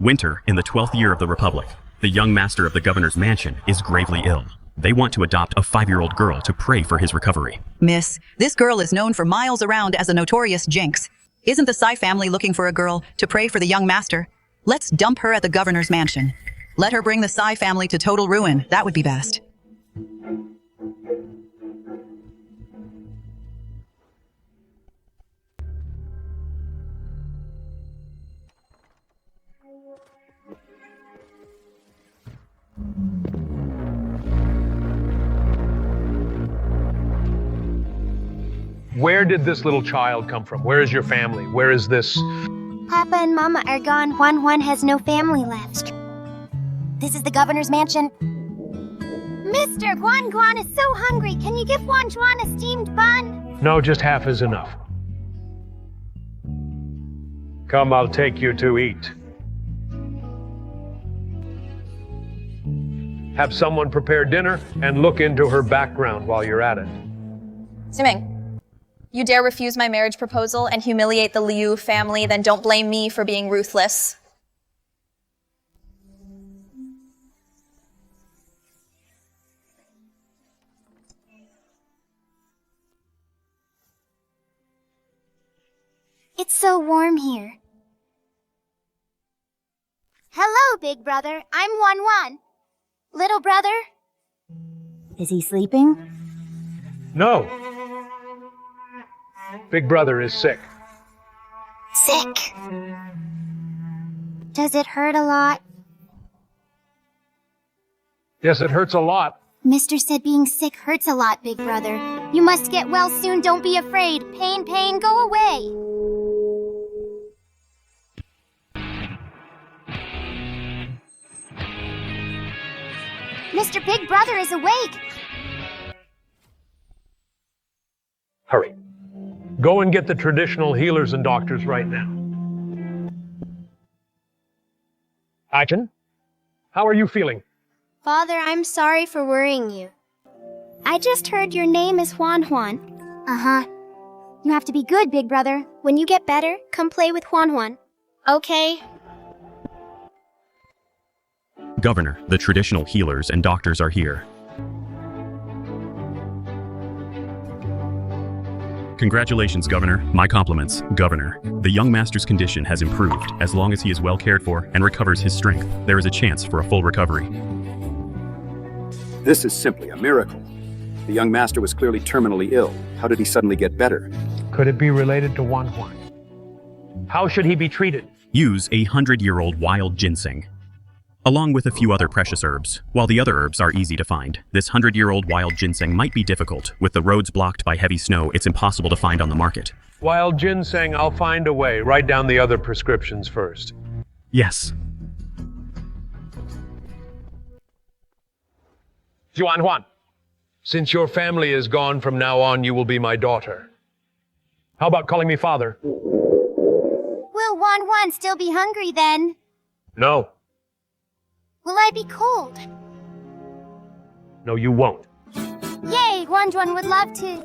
Winter, in the 12th year of the Republic, the young master of the governor's mansion is gravely ill. They want to adopt a 5-year-old girl to pray for his recovery. Miss, this girl is known for miles around as a notorious jinx. Isn't the Psy family looking for a girl to pray for the young master? Let's dump her at the governor's mansion. Let her bring the Psy family to total ruin. That would be best. Where did this little child come from? Where is your family? Where is this? Papa and Mama are gone. Juan has no family left. This is the governor's mansion. Mr. Juan is so hungry. Can you give Juan a steamed bun? No, just half is enough. Come, I'll take you to eat. Have someone prepare dinner and look into her background while you're at it. Siming, you dare refuse my marriage proposal and humiliate the Liu family, then don't blame me for being ruthless. It's so warm here. Hello, big brother. I'm Juan. Little brother? Is he sleeping? No. Big brother is sick. Sick. Does it hurt a lot? Yes, it hurts a lot. Mister said being sick hurts a lot, big brother. You must get well soon, don't be afraid. Pain, go away. Mr. Big Brother is awake. Hurry. Go and get the traditional healers and doctors right now. Action. How are you feeling? Father, I'm sorry for worrying you. I just heard your name is Juan. Uh-huh. You have to be good, big brother. When you get better, come play with Juan. Okay? Governor, the traditional healers and doctors are here. Congratulations, Governor. My compliments, Governor. The young master's condition has improved. As long as he is well cared for and recovers his strength, there is a chance for a full recovery. This is simply a miracle. The young master was clearly terminally ill. How did he suddenly get better? Could it be related to Juan? How should he be treated? Use a 100-year-old wild ginseng, along with a few other precious herbs. While the other herbs are easy to find, this 100-year-old wild ginseng might be difficult. With the roads blocked by heavy snow, it's impossible to find on the market. Wild ginseng, I'll find a way. Write down the other prescriptions first. Yes. Juan, since your family is gone from now on, you will be my daughter. How about calling me father? Will Juan still be hungry then? No. Will I be cold? No, you won't. Yay, Juan would love to.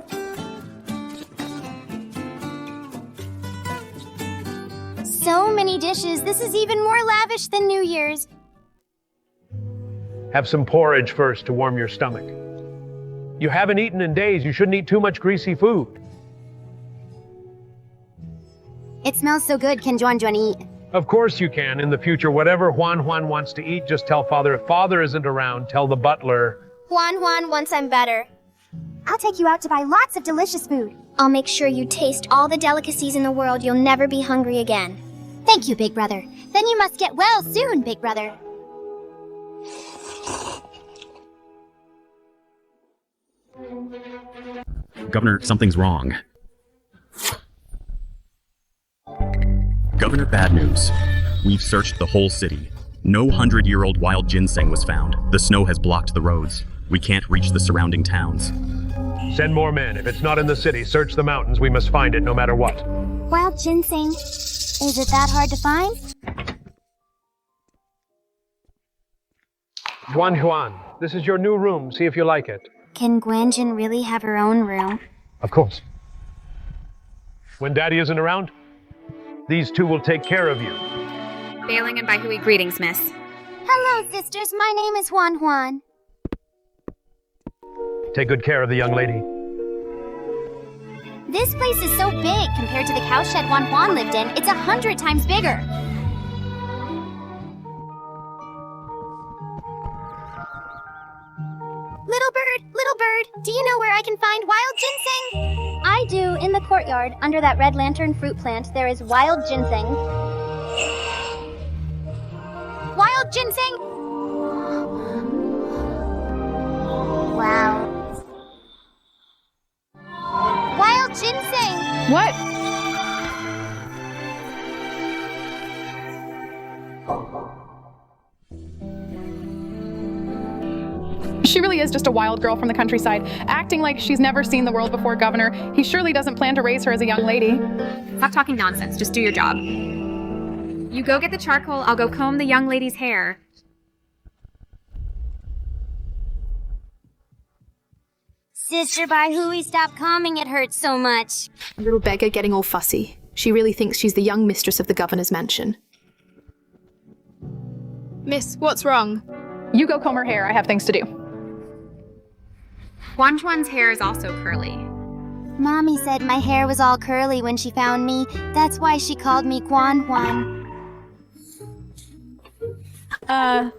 So many dishes. This is even more lavish than New Year's. Have some porridge first to warm your stomach. You haven't eaten in days. You shouldn't eat too much greasy food. It smells so good. Can Juan eat? Of course you can. In the future, whatever Juan wants to eat, just tell Father. If Father isn't around, tell the butler. Juan, once I'm better. I'll take you out to buy lots of delicious food. I'll make sure you taste all the delicacies in the world. You'll never be hungry again. Thank you, big brother. Then you must get well soon, big brother. Governor, something's wrong. Governor, bad news. We've searched the whole city. No 100-year-old wild ginseng was found. The snow has blocked the roads. We can't reach the surrounding towns. Send more men. If it's not in the city, search the mountains. We must find it no matter what. Wild ginseng. Is it that hard to find? Juan, this is your new room. See if you like it. Can Gwenjin really have her own room? Of course. When Daddy isn't around, these two will take care of you. Bailing and Baihui, greetings, miss. Hello, sisters. My name is Juan Juan. Take good care of the young lady. This place is so big compared to the cowshed Juan Juan lived in. It's 100 times bigger. Little bird, do you know where I can find wild ginseng? I do. In the courtyard, under that red lantern fruit plant, there is wild ginseng. Wild ginseng? Wow. Wild ginseng! What? She really is just a wild girl from the countryside, acting like she's never seen the world before, Governor. He surely doesn't plan to raise her as a young lady. Stop talking nonsense, just do your job. You go get the charcoal, I'll go comb the young lady's hair. Sister Baihui, stop combing, it hurts so much. Little beggar getting all fussy. She really thinks she's the young mistress of the governor's mansion. Miss, what's wrong? You go comb her hair. I have things to do. Juan Juan's hair is also curly. Mommy said my hair was all curly when she found me. That's why she called me Juan Juan. That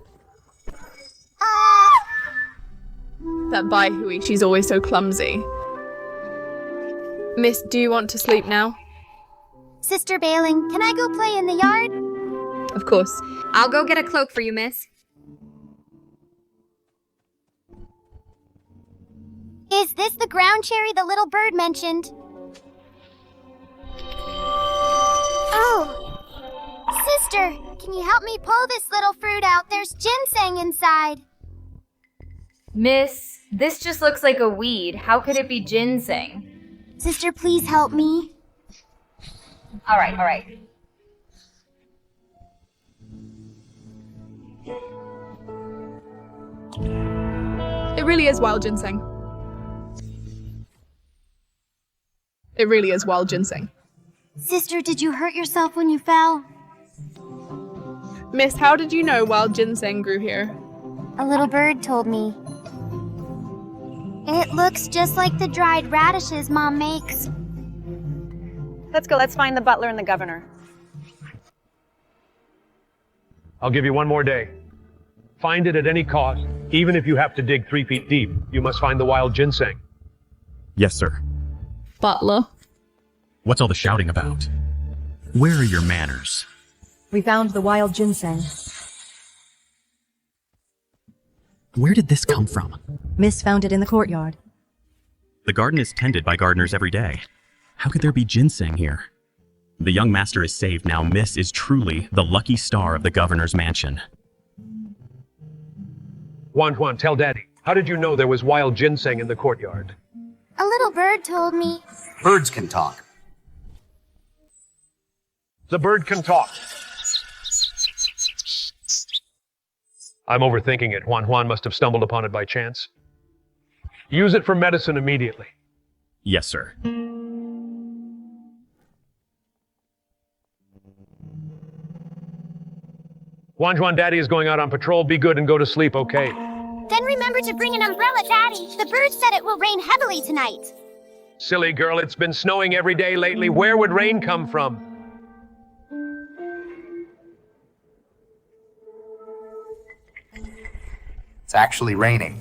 Baihui, she's always so clumsy. Miss, do you want to sleep now? Sister Bailing, can I go play in the yard? Of course. I'll go get a cloak for you, miss. Is this the ground cherry the little bird mentioned? Oh! Sister, can you help me pull this little fruit out? There's ginseng inside. Miss, this just looks like a weed. How could it be ginseng? Sister, please help me. All right. It really is wild ginseng. It really is wild ginseng. Sister, did you hurt yourself when you fell? Miss, how did you know wild ginseng grew here? A little bird told me. It looks just like the dried radishes Mom makes. Let's go. Let's find the butler and the governor. I'll give you one more day. Find it at any cost. Even if you have to dig 3 feet deep, you must find the wild ginseng. Yes, sir. Butler. What's all the shouting about? Where are your manners? We found the wild ginseng. Where did this come from? Miss found it in the courtyard. The garden is tended by gardeners every day. How could there be ginseng here? The young master is saved now. Miss is truly the lucky star of the governor's mansion. Juan, tell Daddy. How did you know there was wild ginseng in the courtyard? A little bird told me. Birds can talk. The bird can talk. I'm overthinking it. Juan must have stumbled upon it by chance. Use it for medicine immediately. Yes, sir. Juan, Daddy is going out on patrol. Be good and go to sleep, okay? Then remember to bring an umbrella, Daddy. The bird said it will rain heavily tonight. Silly girl, it's been snowing every day lately. Where would rain come from? It's actually raining.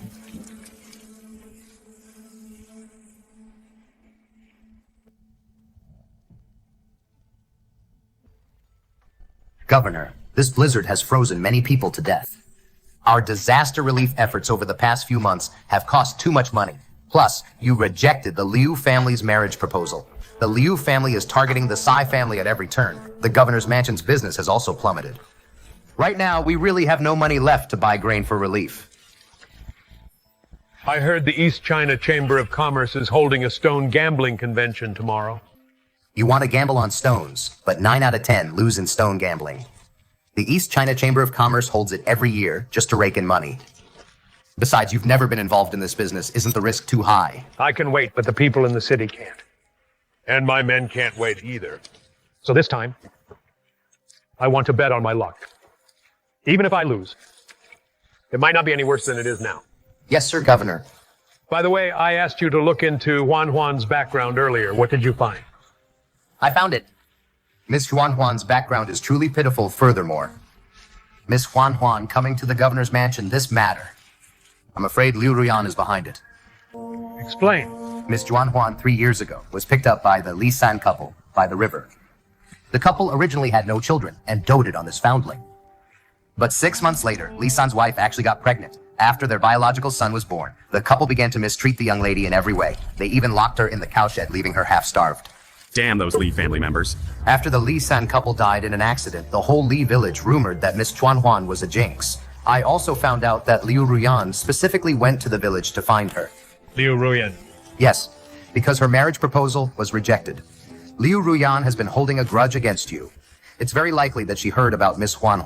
Governor, this blizzard has frozen many people to death. Our disaster relief efforts over the past few months have cost too much money. Plus, you rejected the Liu family's marriage proposal. The Liu family is targeting the Tsai family at every turn. The governor's mansion's business has also plummeted. Right now, we really have no money left to buy grain for relief. I heard the East China Chamber of Commerce is holding a stone gambling convention tomorrow. You want to gamble on stones, but 9 out of 10 lose in stone gambling. The East China Chamber of Commerce holds it every year just to rake in money. Besides, you've never been involved in this business. Isn't the risk too high? I can wait, but the people in the city can't. And my men can't wait either. So this time, I want to bet on my luck. Even if I lose, it might not be any worse than it is now. Yes, sir, Governor. By the way, I asked you to look into Juan's background earlier. What did you find? I found it. Miss Juan's background is truly pitiful furthermore. Miss Juan coming to the governor's mansion this matter. I'm afraid Liu Ruyan is behind it. Explain. Miss Juan 3 years ago was picked up by the Li San couple by the river. The couple originally had no children and doted on this foundling. But 6 months later, Li San's wife actually got pregnant. After their biological son was born, the couple began to mistreat the young lady in every way. They even locked her in the cowshed, leaving her half-starved. Damn those Li family members. After the Li San couple died in an accident, the whole Li village rumored that Miss Juan was a jinx. I also found out that Liu Ruyan specifically went to the village to find her. Liu Ruyan. Yes, because her marriage proposal was rejected. Liu Ruyan has been holding a grudge against you. It's very likely that she heard about Miss Juan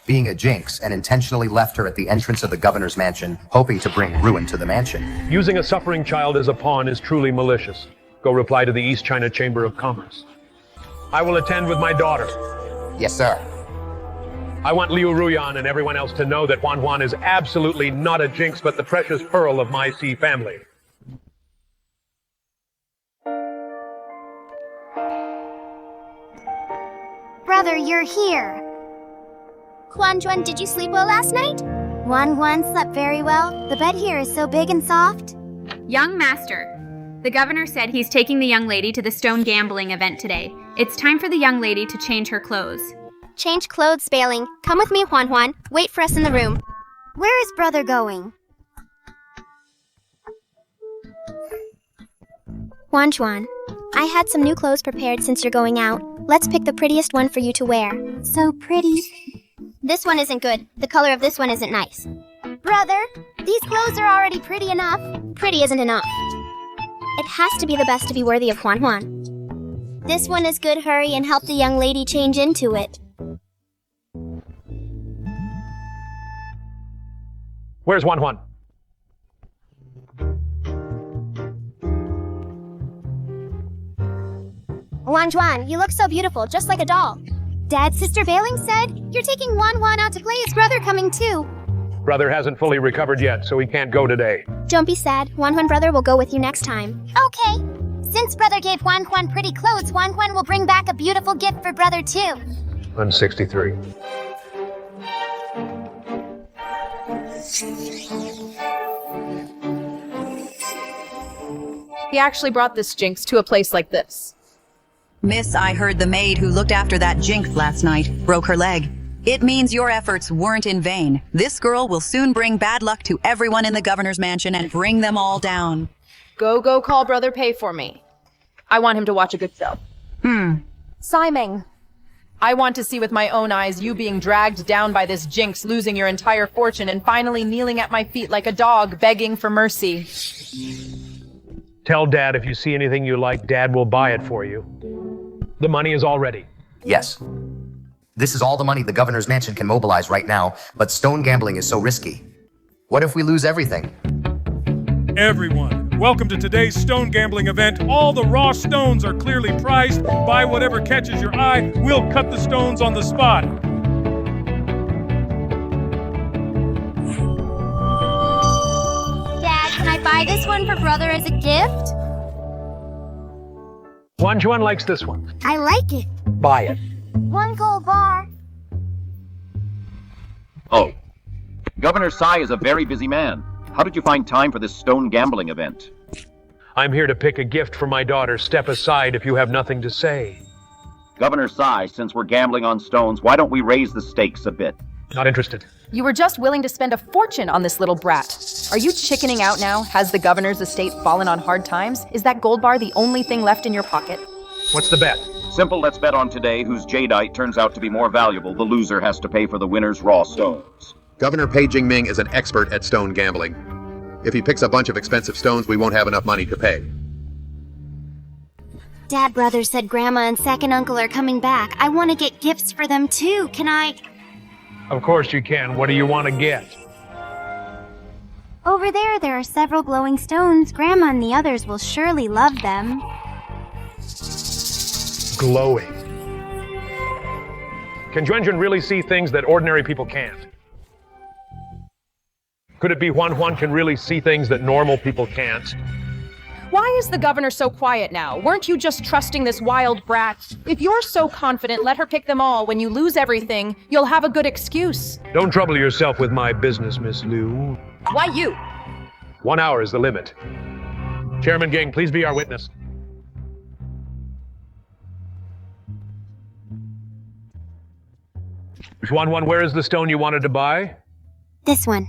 being a jinx and intentionally left her at the entrance of the governor's mansion, hoping to bring ruin to the mansion. Using a suffering child as a pawn is truly malicious. Go reply to the East China Chamber of Commerce. I will attend with my daughter. Yes, sir. I want Liu Ruyan and everyone else to know that Juan is absolutely not a jinx, but the precious pearl of my Xi family. Brother, you're here. Juan, did you sleep well last night? Juan slept very well. The bed here is so big and soft. Young master. The governor said he's taking the young lady to the stone gambling event today. It's time for the young lady to change her clothes. Change clothes, Bailing. Come with me, Juan. Wait for us in the room. Where is brother going? Juan, I had some new clothes prepared since you're going out. Let's pick the prettiest one for you to wear. So pretty. This one isn't good. The color of this one isn't nice. Brother, these clothes are already pretty enough. Pretty isn't enough. It has to be the best to be worthy of Juan. This one is good. Hurry and help the young lady change into it. Where's Juan? Juan, you look so beautiful, just like a doll. Dad's sister Bailing said you're taking Juan out to play. His brother coming too. Brother hasn't fully recovered yet, so he can't go today. Don't be sad. Juan brother will go with you next time. Okay. Since brother gave Juan pretty clothes, Juan will bring back a beautiful gift for brother too. I'm 63. He actually brought this jinx to a place like this. Miss, I heard the maid who looked after that jinx last night broke her leg. It means your efforts weren't in vain. This girl will soon bring bad luck to everyone in the governor's mansion and bring them all down. Go call brother Pay for me. I want him to watch a good show. Simon. I want to see with my own eyes you being dragged down by this jinx, losing your entire fortune, and finally kneeling at my feet like a dog begging for mercy. Tell Dad if you see anything you like, Dad will buy it for you. The money is all ready. Yes. This is all the money the governor's mansion can mobilize right now, but stone gambling is so risky. What if we lose everything? Everyone, welcome to today's stone gambling event. All the raw stones are clearly priced. Buy whatever catches your eye. We'll cut the stones on the spot. Dad, can I buy this one for brother as a gift? Juan likes this one. I like it. Buy it. 1 gold bar. Oh. Governor Tsai is a very busy man. How did you find time for this stone gambling event? I'm here to pick a gift for my daughter. Step aside if you have nothing to say. Governor Tsai, since we're gambling on stones, why don't we raise the stakes a bit? Not interested. You were just willing to spend a fortune on this little brat. Are you chickening out now? Has the governor's estate fallen on hard times? Is that gold bar the only thing left in your pocket? What's the bet? Simple, let's bet on today whose jadeite turns out to be more valuable. The loser has to pay for the winner's raw stones. Governor Pei Jingming is an expert at stone gambling. If he picks a bunch of expensive stones, we won't have enough money to pay. Dad brother said Grandma and second uncle are coming back. I want to get gifts for them too. Can I? Of course you can. What do you want to get? Over there are several glowing stones. Grandma and the others will surely love them. Glowing. Can Juanjuan really see things that ordinary people can't? Could it be Juan can really see things that normal people can't? Why is the governor so quiet now? Weren't you just trusting this wild brat? If you're so confident, let her pick them all. When you lose everything, you'll have a good excuse. Don't trouble yourself with my business, Miss Liu. Why you? 1 hour is the limit. Chairman Gang, please be our witness. Juan, where is the stone you wanted to buy? This one.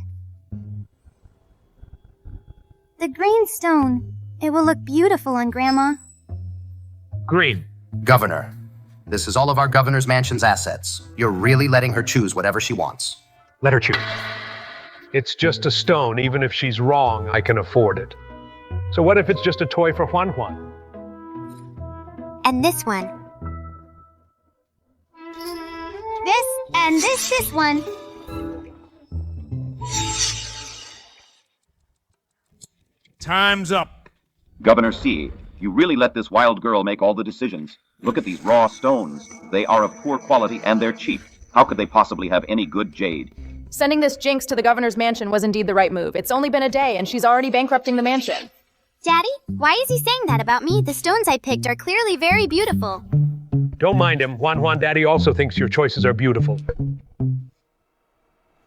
The green stone. It will look beautiful on Grandma. Green. Governor, this is all of our governor's mansion's assets. You're really letting her choose whatever she wants. Let her choose. It's just a stone. Even if she's wrong, I can afford it. So what if it's just a toy for Juan? And this one. This and this one. Time's up. Governor C, you really let this wild girl make all the decisions. Look at these raw stones. They are of poor quality and they're cheap. How could they possibly have any good jade? Sending this jinx to the governor's mansion was indeed the right move. It's only been a day and she's already bankrupting the mansion. Daddy, why is he saying that about me? The stones I picked are clearly very beautiful. Don't mind him. Juan, Daddy also thinks your choices are beautiful.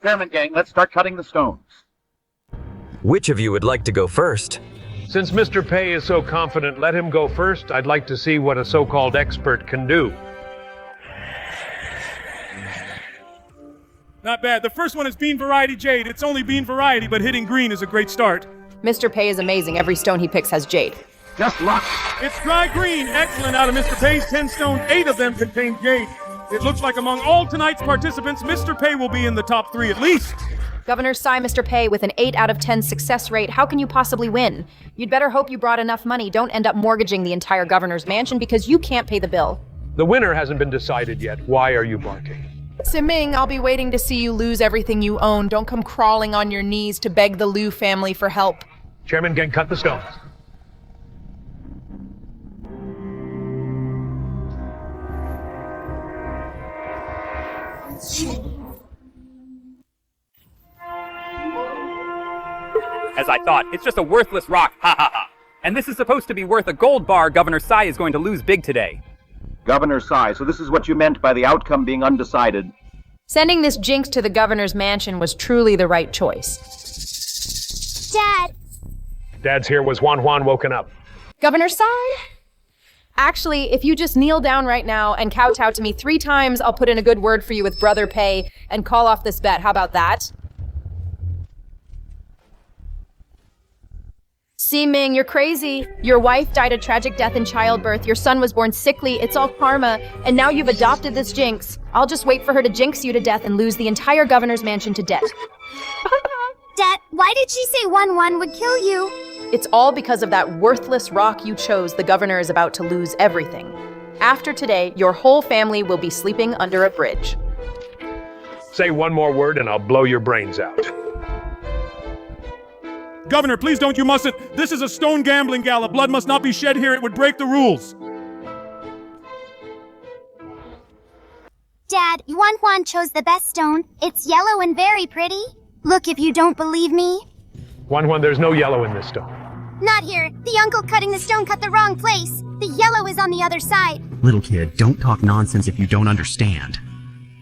Chairman Gang, let's start cutting the stones. Which of you would like to go first? Since Mr. Pei is so confident, let him go first. I'd like to see what a so-called expert can do. Not bad. The first one is Bean Variety Jade. It's only Bean Variety, but hitting green is a great start. Mr. Pei is amazing. Every stone he picks has jade. Just luck. It's dry green. Excellent. Out of Mr. Pei's 10 stones, 8 of them contain jade. It looks like among all tonight's participants, Mr. Pei will be in the top 3 at least. Governor Psy, Mr. Pei, with an 8 out of 10 success rate, how can you possibly win? You'd better hope you brought enough money. Don't end up mortgaging the entire governor's mansion because you can't pay the bill. The winner hasn't been decided yet. Why are you barking? Siming, I'll be waiting to see you lose everything you own. Don't come crawling on your knees to beg the Liu family for help. Chairman Gang, cut the stones. As I thought, it's just a worthless rock, ha ha ha. And this is supposed to be worth a gold bar. Governor Psy is going to lose big today. Governor Psy, so this is what you meant by the outcome being undecided. Sending this jinx to the governor's mansion was truly the right choice. Dad! Dad's here. Was Juan woken up? Governor Psy? Actually, if you just kneel down right now and kowtow to me 3 times, I'll put in a good word for you with Brother Pei and call off this bet. How about that? Siming, you're crazy. Your wife died a tragic death in childbirth. Your son was born sickly. It's all karma. And now you've adopted this jinx. I'll just wait for her to jinx you to death and lose the entire governor's mansion to debt. Dad, why did she say 1 would kill you? It's all because of that worthless rock you chose. The governor is about to lose everything. After today, your whole family will be sleeping under a bridge. Say one more word and I'll blow your brains out. Governor, please don't, you mustn't. This is a stone gambling gala. Blood must not be shed here. It would break the rules. Dad, Juan chose the best stone. It's yellow and very pretty. Look if you don't believe me. Juan, there's no yellow in this stone. Not here. The uncle cutting the stone cut the wrong place. The yellow is on the other side. Little kid, don't talk nonsense if you don't understand.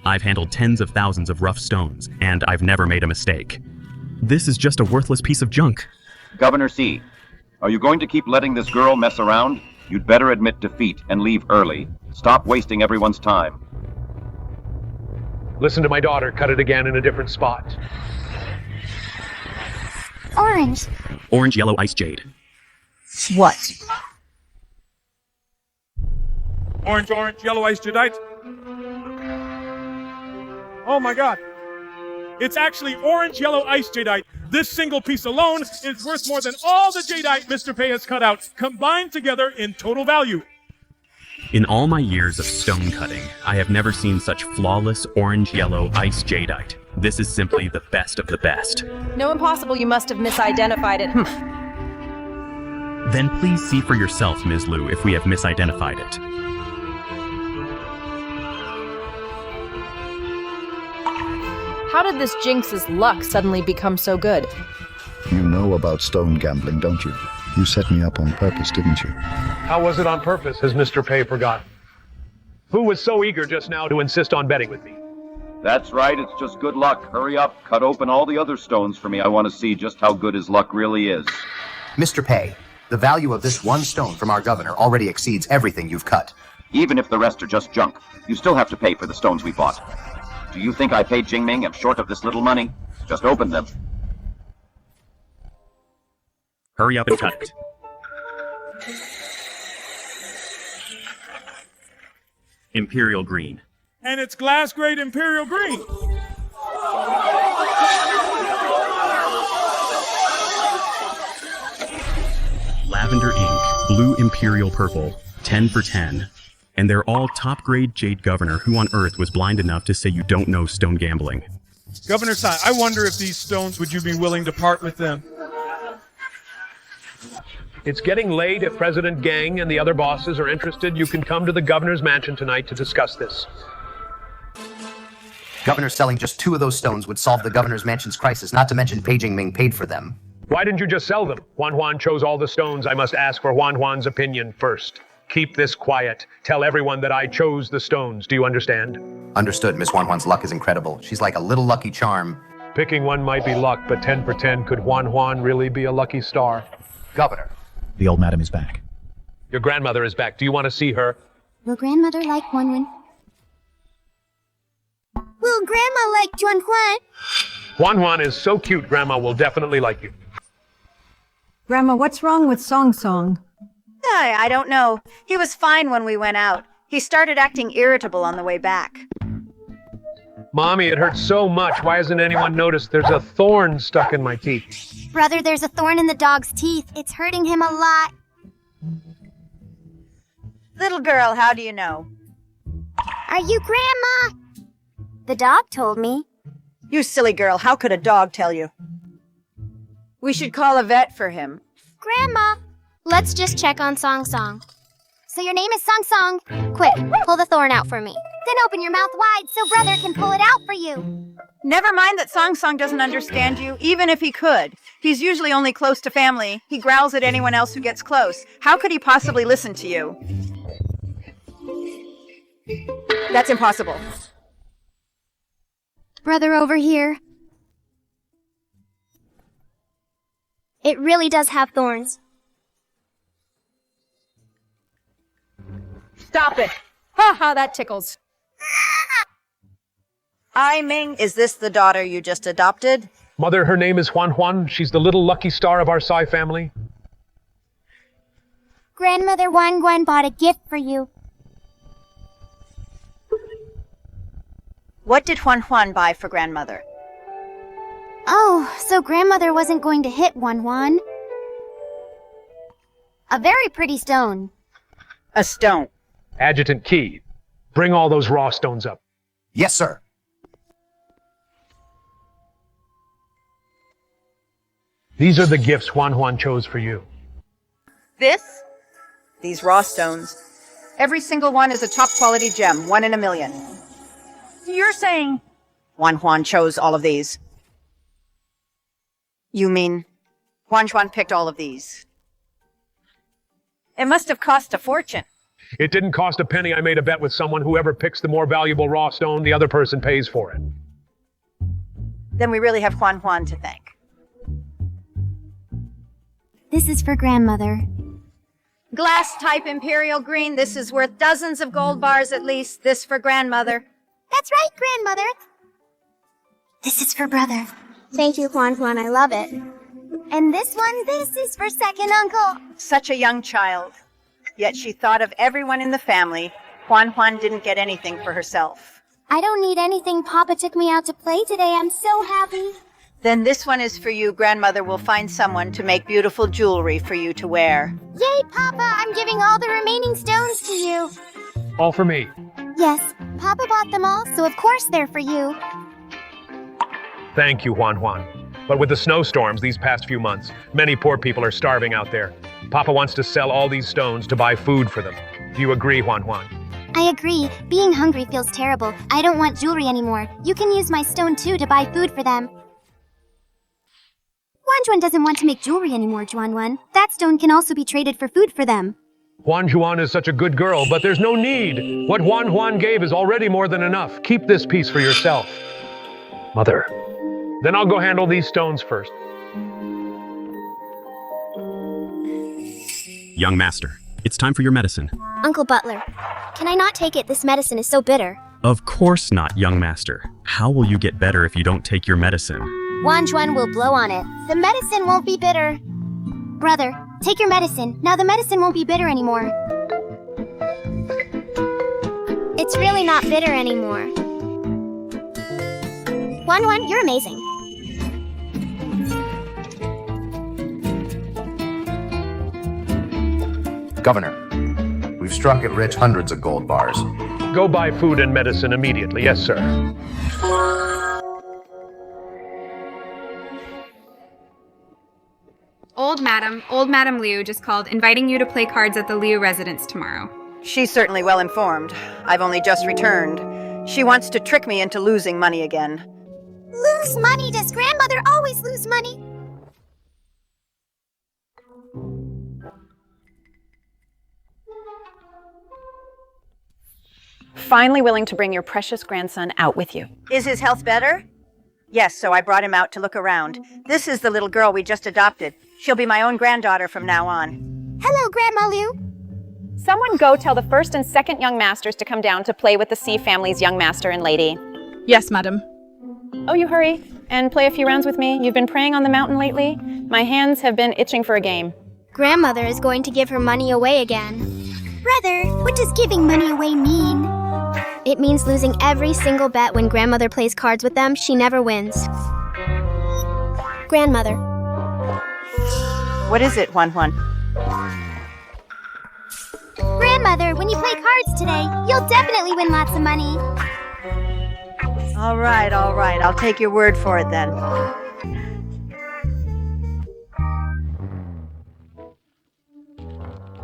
I've handled tens of thousands of rough stones, and I've never made a mistake. This is just a worthless piece of junk. Governor C, are you going to keep letting this girl mess around? You'd better admit defeat and leave early. Stop wasting everyone's time. Listen to my daughter. Cut it again in a different spot. Orange. Orange, yellow, ice jade. What? Orange, yellow, ice jadeite. Oh my God. It's actually orange, yellow, ice jadeite. This single piece alone is worth more than all the jadeite Mr. Pei has cut out, combined together in total value. In all my years of stone cutting, I have never seen such flawless orange, yellow, ice jadeite. This is simply the best of the best. No, impossible. You must have misidentified it. Then please see for yourself, Ms. Liu, if we have misidentified it. how did this Jinx's luck suddenly become so good? You know about stone gambling, don't you? You set me up on purpose, didn't you? How was it on purpose? Has Mr. Pay forgotten? Who was so eager just now to insist on betting with me? That's right, it's just good luck. Hurry up, cut open all the other stones for me. I want to see just how good his luck really is. Mr. Pay, the value of this one stone from our governor already exceeds everything you've cut. Even if the rest are just junk, you still have to pay for the stones we bought. Do you think I paid Jingming am short of this little money? Just open them. Hurry up and cut it. Imperial green. And it's glass grade Imperial green. Lavender ink, blue Imperial purple, 10 for 10. And they're all top-grade Jade Governor. Who on earth was blind enough to say you don't know stone gambling? Governor Sai, I wonder if these stones, would you be willing to part with them? It's getting late. If President Gang and the other bosses are interested, you can come to the governor's mansion tonight to discuss this. Governor selling just 2 of those stones would solve the governor's mansion's crisis, not to mention Pei Jingming paid for them. Why didn't you just sell them? Juan chose all the stones. I must ask for Juan's opinion first. Keep this quiet. Tell everyone that I chose the stones. Do you understand? Understood. Miss Juan's luck is incredible. She's like a little lucky charm. Picking one might be luck, but 10 for 10, could Juan really be a lucky star? Governor. The old madam is back. Your grandmother is back. Do you want to see her? Will grandmother like Juan? Will grandma like Juan? Juan is so cute, Grandma will definitely like you. Grandma, what's wrong with Song Song? I don't know. He was fine when we went out. He started acting irritable on the way back. Mommy, it hurts so much. Why hasn't anyone noticed there's a thorn stuck in my teeth? Brother, there's a thorn in the dog's teeth. It's hurting him a lot. Little girl, how do you know? Are you Grandma? The dog told me. You silly girl, how could a dog tell you? We should call a vet for him. Grandma, let's just check on Song Song. So your name is Song Song? Quick, pull the thorn out for me. Then open your mouth wide so brother can pull it out for you. Never mind that Song Song doesn't understand you, even if he could. He's usually only close to family. He growls at anyone else who gets close. How could he possibly listen to you? That's impossible. Brother over here. It really does have thorns. Stop it! Ha ha, that tickles. Ai Ming, is this the daughter you just adopted? Mother, her name is Juan. She's the little lucky star of our Sai family. Grandmother Juan bought a gift for you. What did Juan buy for grandmother? Oh, so grandmother wasn't going to hit Juan. A very pretty stone. A stone. Adjutant Key, bring all those raw stones up. Yes, sir. These are the gifts Juan chose for you. These raw stones. Every single one is a top quality gem, 1 in a million. You're saying Juan chose all of these? You mean Juan picked all of these? It must have cost a fortune. It didn't cost a penny. I made a bet with someone. Whoever picks the more valuable raw stone, the other person pays for it. Then we really have Juan to thank. This is for grandmother. Glass type Imperial green. This is worth dozens of gold bars at least. This for grandmother. That's right, grandmother. This is for brother. Thank you, Juan. I love it. And this is for second uncle. Such a young child. Yet she thought of everyone in the family. Juan didn't get anything for herself. I don't need anything. Papa took me out to play today. I'm so happy. Then this one is for you. Grandmother will find someone to make beautiful jewelry for you to wear. Yay, Papa! I'm giving all the remaining stones to you. All for me. Yes, Papa bought them all, so of course they're for you. Thank you, Juan. But with the snowstorms these past few months, many poor people are starving out there. Papa wants to sell all these stones to buy food for them. Do you agree, Juan? I agree. Being hungry feels terrible. I don't want jewelry anymore. You can use my stone too to buy food for them. Wanjuan doesn't want to make jewelry anymore, Juan. That stone can also be traded for food for them. Juan is such a good girl, but there's no need. What Juan gave is already more than enough. Keep this piece for yourself. Mother. Then I'll go handle these stones first. Young master, it's time for your medicine. Uncle Butler, can I not take it? This medicine is so bitter. Of course not, young master. How will you get better if you don't take your medicine? Wanjuan will blow on it. The medicine won't be bitter. Brother, take your medicine. Now the medicine won't be bitter anymore. It's really not bitter anymore. Wanjuan, you're amazing. Governor, we've struck it rich hundreds of gold bars. Go buy food and medicine immediately. Yes, sir. Old Madam Liu just called, inviting you to play cards at the Liu residence tomorrow. She's certainly well informed. I've only just returned. She wants to trick me into losing money again. Lose money? Does grandmother always lose money? Finally willing to bring your precious grandson out with you. Is his health better? Yes, so I brought him out to look around. This is the little girl we just adopted. She'll be my own granddaughter from now on. Hello, Grandma Liu. Someone go tell the first and second young masters to come down to play with the C family's young master and lady. Yes, madam. Oh, you hurry and play a few rounds with me. You've been praying on the mountain lately. My hands have been itching for a game. Grandmother is going to give her money away again. Brother, what does giving money away mean? It means losing every single bet when grandmother plays cards with them. She never wins. Grandmother. What is it, Juan? Grandmother, when you play cards today, you'll definitely win lots of money. All right. I'll take your word for it then.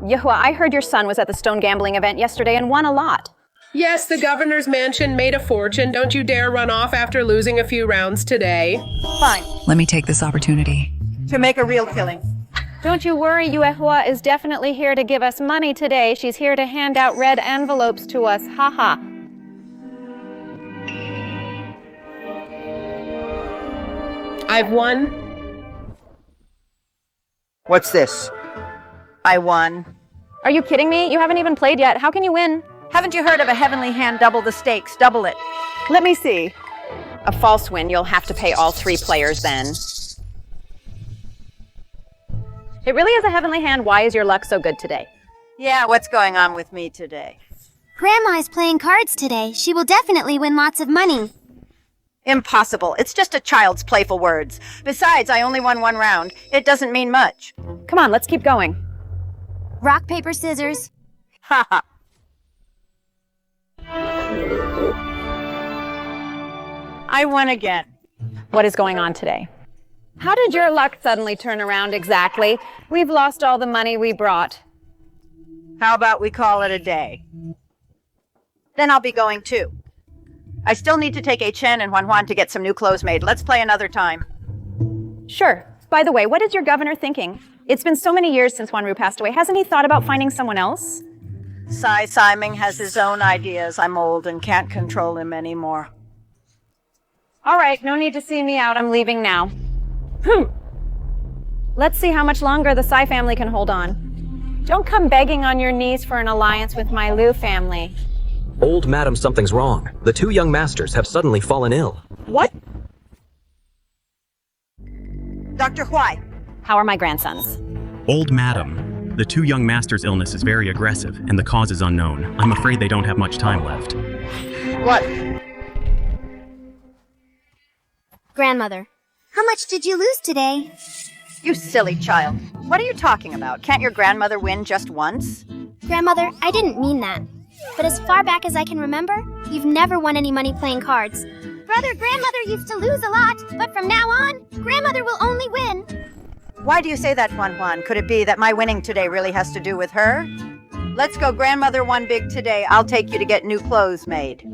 Yehua, I heard your son was at the stone gambling event yesterday and won a lot. Yes, the governor's mansion made a fortune. Don't you dare run off after losing a few rounds today. Fine. Let me take this opportunity to make a real killing. Don't you worry, Yehua is definitely here to give us money today. She's here to hand out red envelopes to us. Haha. I've won. What's this? I won. Are you kidding me? You haven't even played yet. How can you win? Haven't you heard of a heavenly hand double the stakes? Double it. Let me see. A false win. You'll have to pay all 3 players then. It really is a heavenly hand. Why is your luck so good today? Yeah, what's going on with me today? Grandma is playing cards today. She will definitely win lots of money. Impossible. It's just a child's playful words. Besides, I only won 1 round. It doesn't mean much. Come on, let's keep going. Rock, paper, scissors. Haha. I won again. What is going on today? How did your luck suddenly turn around exactly? We've lost all the money we brought. How about we call it a day? Then I'll be going too. I still need to take Chen and Juan to get some new clothes made. Let's play another time. Sure. By the way, what is your governor thinking? It's been so many years since Wanru passed away. Hasn't he thought about finding someone else? Sai Siming has his own ideas. I'm old and can't control him anymore. All right, no need to see me out. I'm leaving now. Let's see how much longer the Sai family can hold on. Don't come begging on your knees for an alliance with my Liu family. Old madam, something's wrong. The 2 young masters have suddenly fallen ill. What? Dr. Huai. How are my grandsons? Old madam, the 2 young masters' illness is very aggressive, and the cause is unknown. I'm afraid they don't have much time left. What? Grandmother, how much did you lose today? You silly child. What are you talking about? Can't your grandmother win just once? Grandmother, I didn't mean that. But as far back as I can remember, you've never won any money playing cards. Brother, grandmother used to lose a lot, but from now on, grandmother will only win. Why do you say that, Juan? Could it be that my winning today really has to do with her? Let's go grandmother one big today. I'll take you to get new clothes made.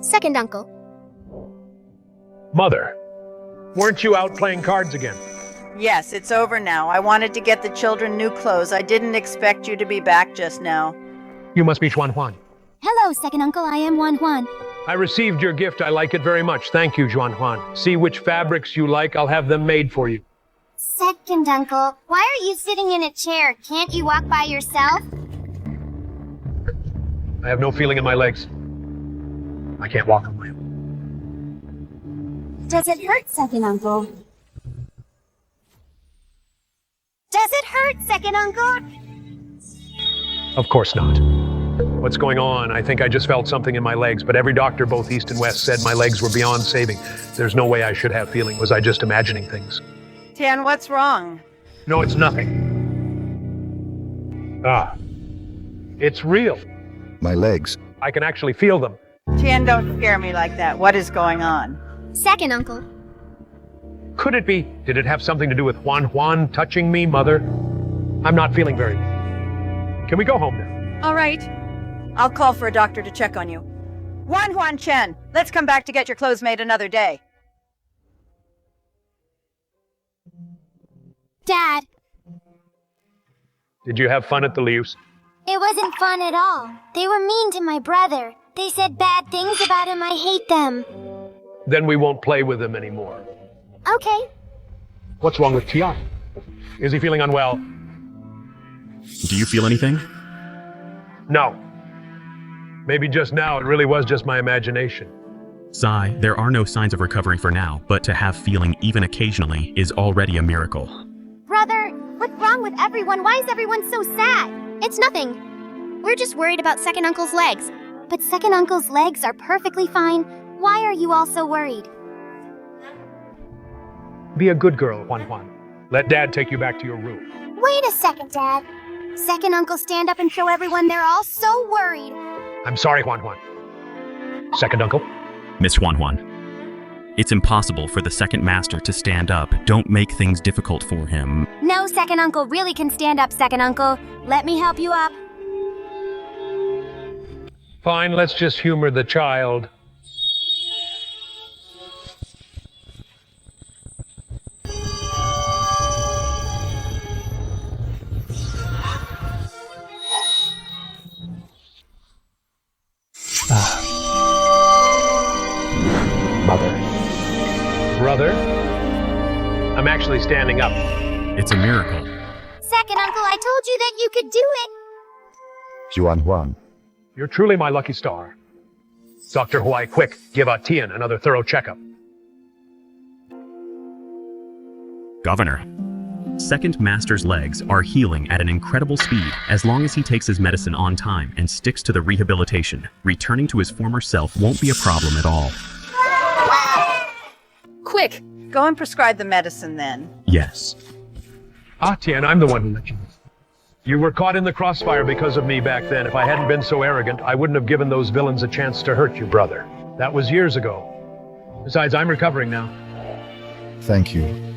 Second uncle. Mother, weren't you out playing cards again? Yes, it's over now. I wanted to get the children new clothes. I didn't expect you to be back just now. You must be Juan Juan. Hello, second uncle. I am Juan Juan. I received your gift. I like it very much. Thank you, Juan Juan. See which fabrics you like. I'll have them made for you. Second uncle, why are you sitting in a chair? Can't you walk by yourself? I have no feeling in my legs. I can't walk on my own. Does it hurt, second uncle? Does it hurt, second uncle? Of course not. What's going on? I think I just felt something in my legs, but every doctor, both east and west, said my legs were beyond saving. There's no way I should have feeling. Was I just imagining things? Tian, what's wrong? No, it's nothing. It's real. My legs. I can actually feel them. Tian, don't scare me like that. What is going on? Second uncle. Could it be? Did it have something to do with Juan Juan touching me, Mother? I'm not feeling very well. Can we go home now? All right. I'll call for a doctor to check on you. Juan Chen, let's come back to get your clothes made another day. Dad. Did you have fun at the Lius? It wasn't fun at all. They were mean to my brother. They said bad things about him. I hate them. Then we won't play with him anymore. Okay. What's wrong with Tian? Is he feeling unwell? Do you feel anything? No. Maybe just now it really was just my imagination. Sai, there are no signs of recovery for now, but to have feeling even occasionally is already a miracle. Brother, what's wrong with everyone? Why is everyone so sad? It's nothing. We're just worried about second uncle's legs. But second uncle's legs are perfectly fine. Why are you all so worried? Be a good girl, Juan Juan. Let Dad take you back to your room. Wait a second, Dad. Second uncle, stand up and show everyone they're all so worried. I'm sorry, Juan Juan. Second uncle? Miss Juan Juan, it's impossible for the second master to stand up. Don't make things difficult for him. No, second uncle really can stand up, second uncle. Let me help you up. Fine, let's just humor the child. Mother. Brother? I'm actually standing up. It's a miracle. Second uncle, I told you that you could do it. Juan Juan. You're truly my lucky star. Dr. Huai, quick, give Tian another thorough checkup. Governor, Second Master's legs are healing at an incredible speed as long as he takes his medicine on time and sticks to the rehabilitation. Returning to his former self won't be a problem at all. Quick, go and prescribe the medicine then. Yes. Tian, I'm the one who let you know. You were caught in the crossfire because of me back then. If I hadn't been so arrogant, I wouldn't have given those villains a chance to hurt you, brother. That was years ago. Besides, I'm recovering now. Thank you.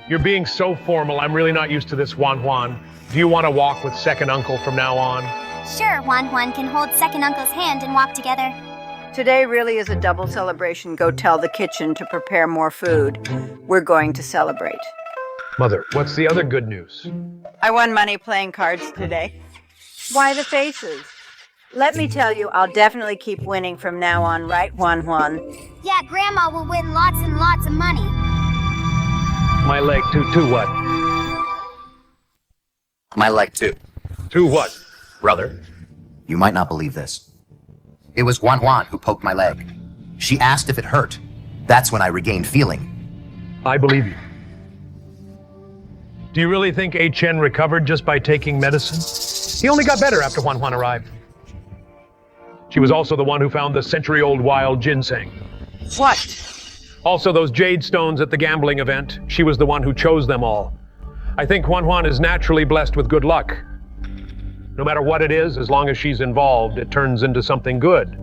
You're being so formal. I'm really not used to this, Juan Juan. Do you want to walk with second uncle from now on? Sure, Juan Juan can hold second uncle's hand and walk together. Today really is a double celebration. Go tell the kitchen to prepare more food. We're going to celebrate. Mother, what's the other good news? I won money playing cards today. Why the faces? Let me tell you, I'll definitely keep winning from now on, right, Juan Juan? Yeah, Grandma will win lots and lots of money. My leg, to what? My leg too. To what? Brother, you might not believe this. It was Juan Juan who poked my leg. She asked if it hurt. That's when I regained feeling. I believe you. Do you really think Chen recovered just by taking medicine? He only got better after Juan Juan arrived. She was also the one who found the century-old wild ginseng. What? Also those jade stones at the gambling event. She was the one who chose them all. I think Juan Juan is naturally blessed with good luck. No matter what it is, as long as she's involved, it turns into something good.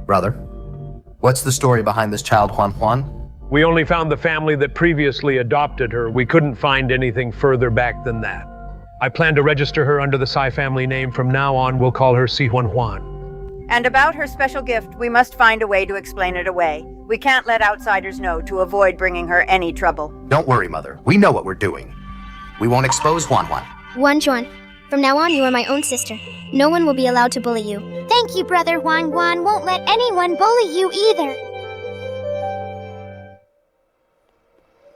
Brother, What's the story behind this child, Juan Juan? We only found the family that previously adopted her. We couldn't find anything further back than that. I plan to register her under the Psy family name. From now on, we'll call her Si Juan Juan. And about her special gift, we must find a way to explain it away. We can't let outsiders know to avoid bringing her any trouble. Don't worry, Mother. We know what we're doing. We won't expose Juan Juan. Juan, from now on you are my own sister. No one will be allowed to bully you. Thank you, Brother Juan. Won't let anyone bully you either.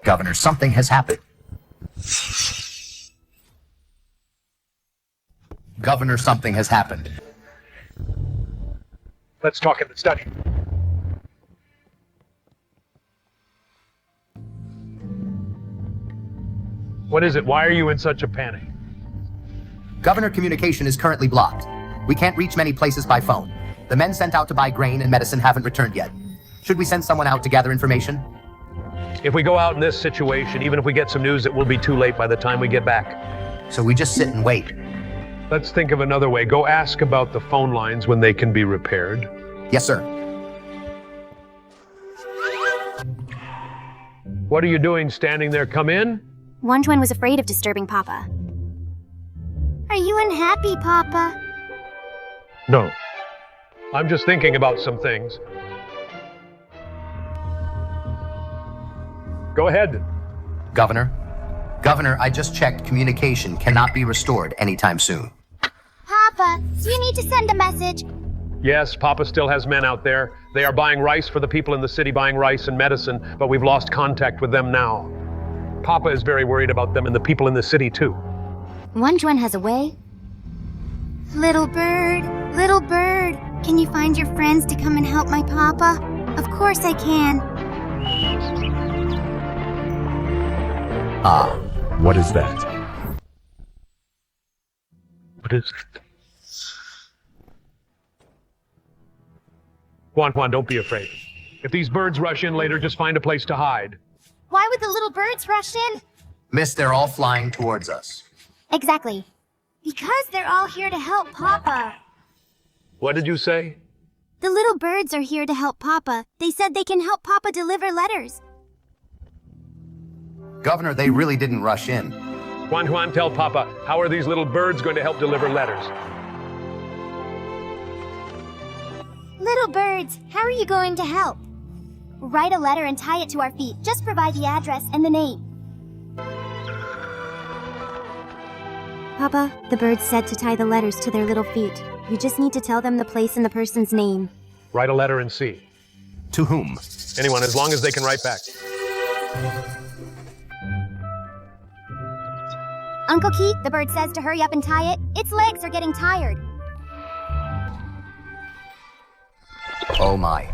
Governor, something has happened. Governor, something has happened. Let's talk in the study. What is it? Why are you in such a panic? Governor, communication is currently blocked. We can't reach many places by phone. The men sent out to buy grain and medicine haven't returned yet. Should we send someone out to gather information? If we go out in this situation, even if we get some news, it will be too late by the time we get back. So we just sit and wait. Let's think of another way. Go ask about the phone lines when they can be repaired. Yes, sir. What are you doing standing there? Come in? Juan was afraid of disturbing Papa. Are you unhappy, Papa? No. I'm just thinking about some things. Go ahead. Governor, I just checked. Communication cannot be restored anytime soon. Papa, do you need to send a message? Yes, Papa still has men out there. They are buying rice for the people in the city, buying rice and medicine, but we've lost contact with them now. Papa is very worried about them and the people in the city, too. Juan has a way. Little bird, can you find your friends to come and help my Papa? Of course I can. Ah, what is that? What is it? Juan, don't be afraid. If these birds rush in later, just find a place to hide. Why would the little birds rush in? Miss, they're all flying towards us. Exactly. Because they're all here to help Papa. What did you say? The little birds are here to help Papa. They said they can help Papa deliver letters. Governor, they really didn't rush in. Juan, tell Papa, how are these little birds going to help deliver letters? Little birds, how are you going to help? Write a letter and tie it to our feet. Just provide the address and the name. Papa, the birds said to tie the letters to their little feet. You just need to tell them the place and the person's name. Write a letter and see. To whom? Anyone, as long as they can write back. Uncle Keith, the bird says to hurry up and tie it. Its legs are getting tired. Oh my.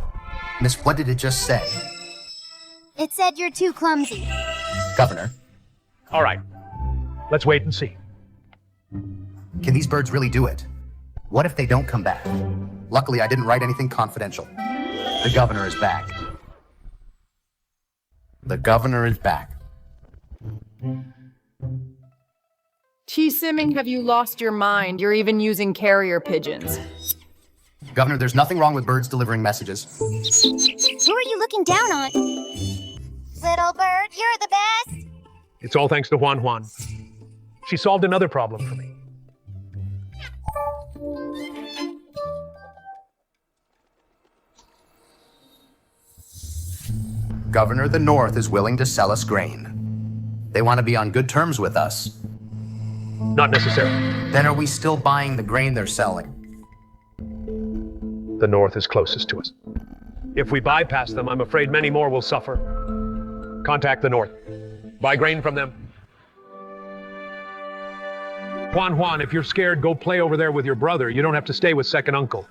Miss, what did it just say? It said you're too clumsy. Governor. All right. Let's wait and see. Can these birds really do it? What if they don't come back? Luckily, I didn't write anything confidential. The governor is back. The governor is back. Simming, have you lost your mind? You're even using carrier pigeons. Governor, there's nothing wrong with birds delivering messages. Who are you looking down on? Little bird, you're the best. It's all thanks to Juan. She solved another problem for me. Governor, the North is willing to sell us grain. They want to be on good terms with us. Not necessarily. Then are we still buying the grain they're selling? The North is closest to us. If we bypass them, I'm afraid many more will suffer. Contact the North. Buy grain from them. Juan, if you're scared, go play over there with your brother. You don't have to stay with second uncle.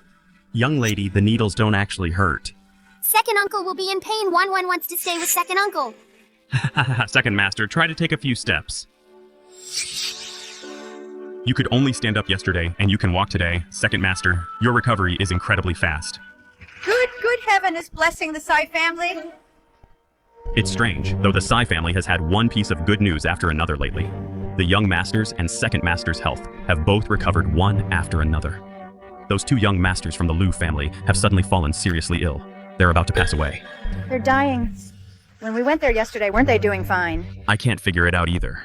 Young lady, the needles don't actually hurt. Second uncle will be in pain. Juan wants to stay with second uncle. Second master, try to take a few steps. You could only stand up yesterday, and you can walk today. Second master, your recovery is incredibly fast. Good heaven is blessing the Psy family. It's strange, though the Psy family has had one piece of good news after another lately. The young masters and second master's health have both recovered one after another. Those two young masters from the Liu family have suddenly fallen seriously ill. They're about to pass away. They're dying. When we went there yesterday, weren't they doing fine? I can't figure it out either.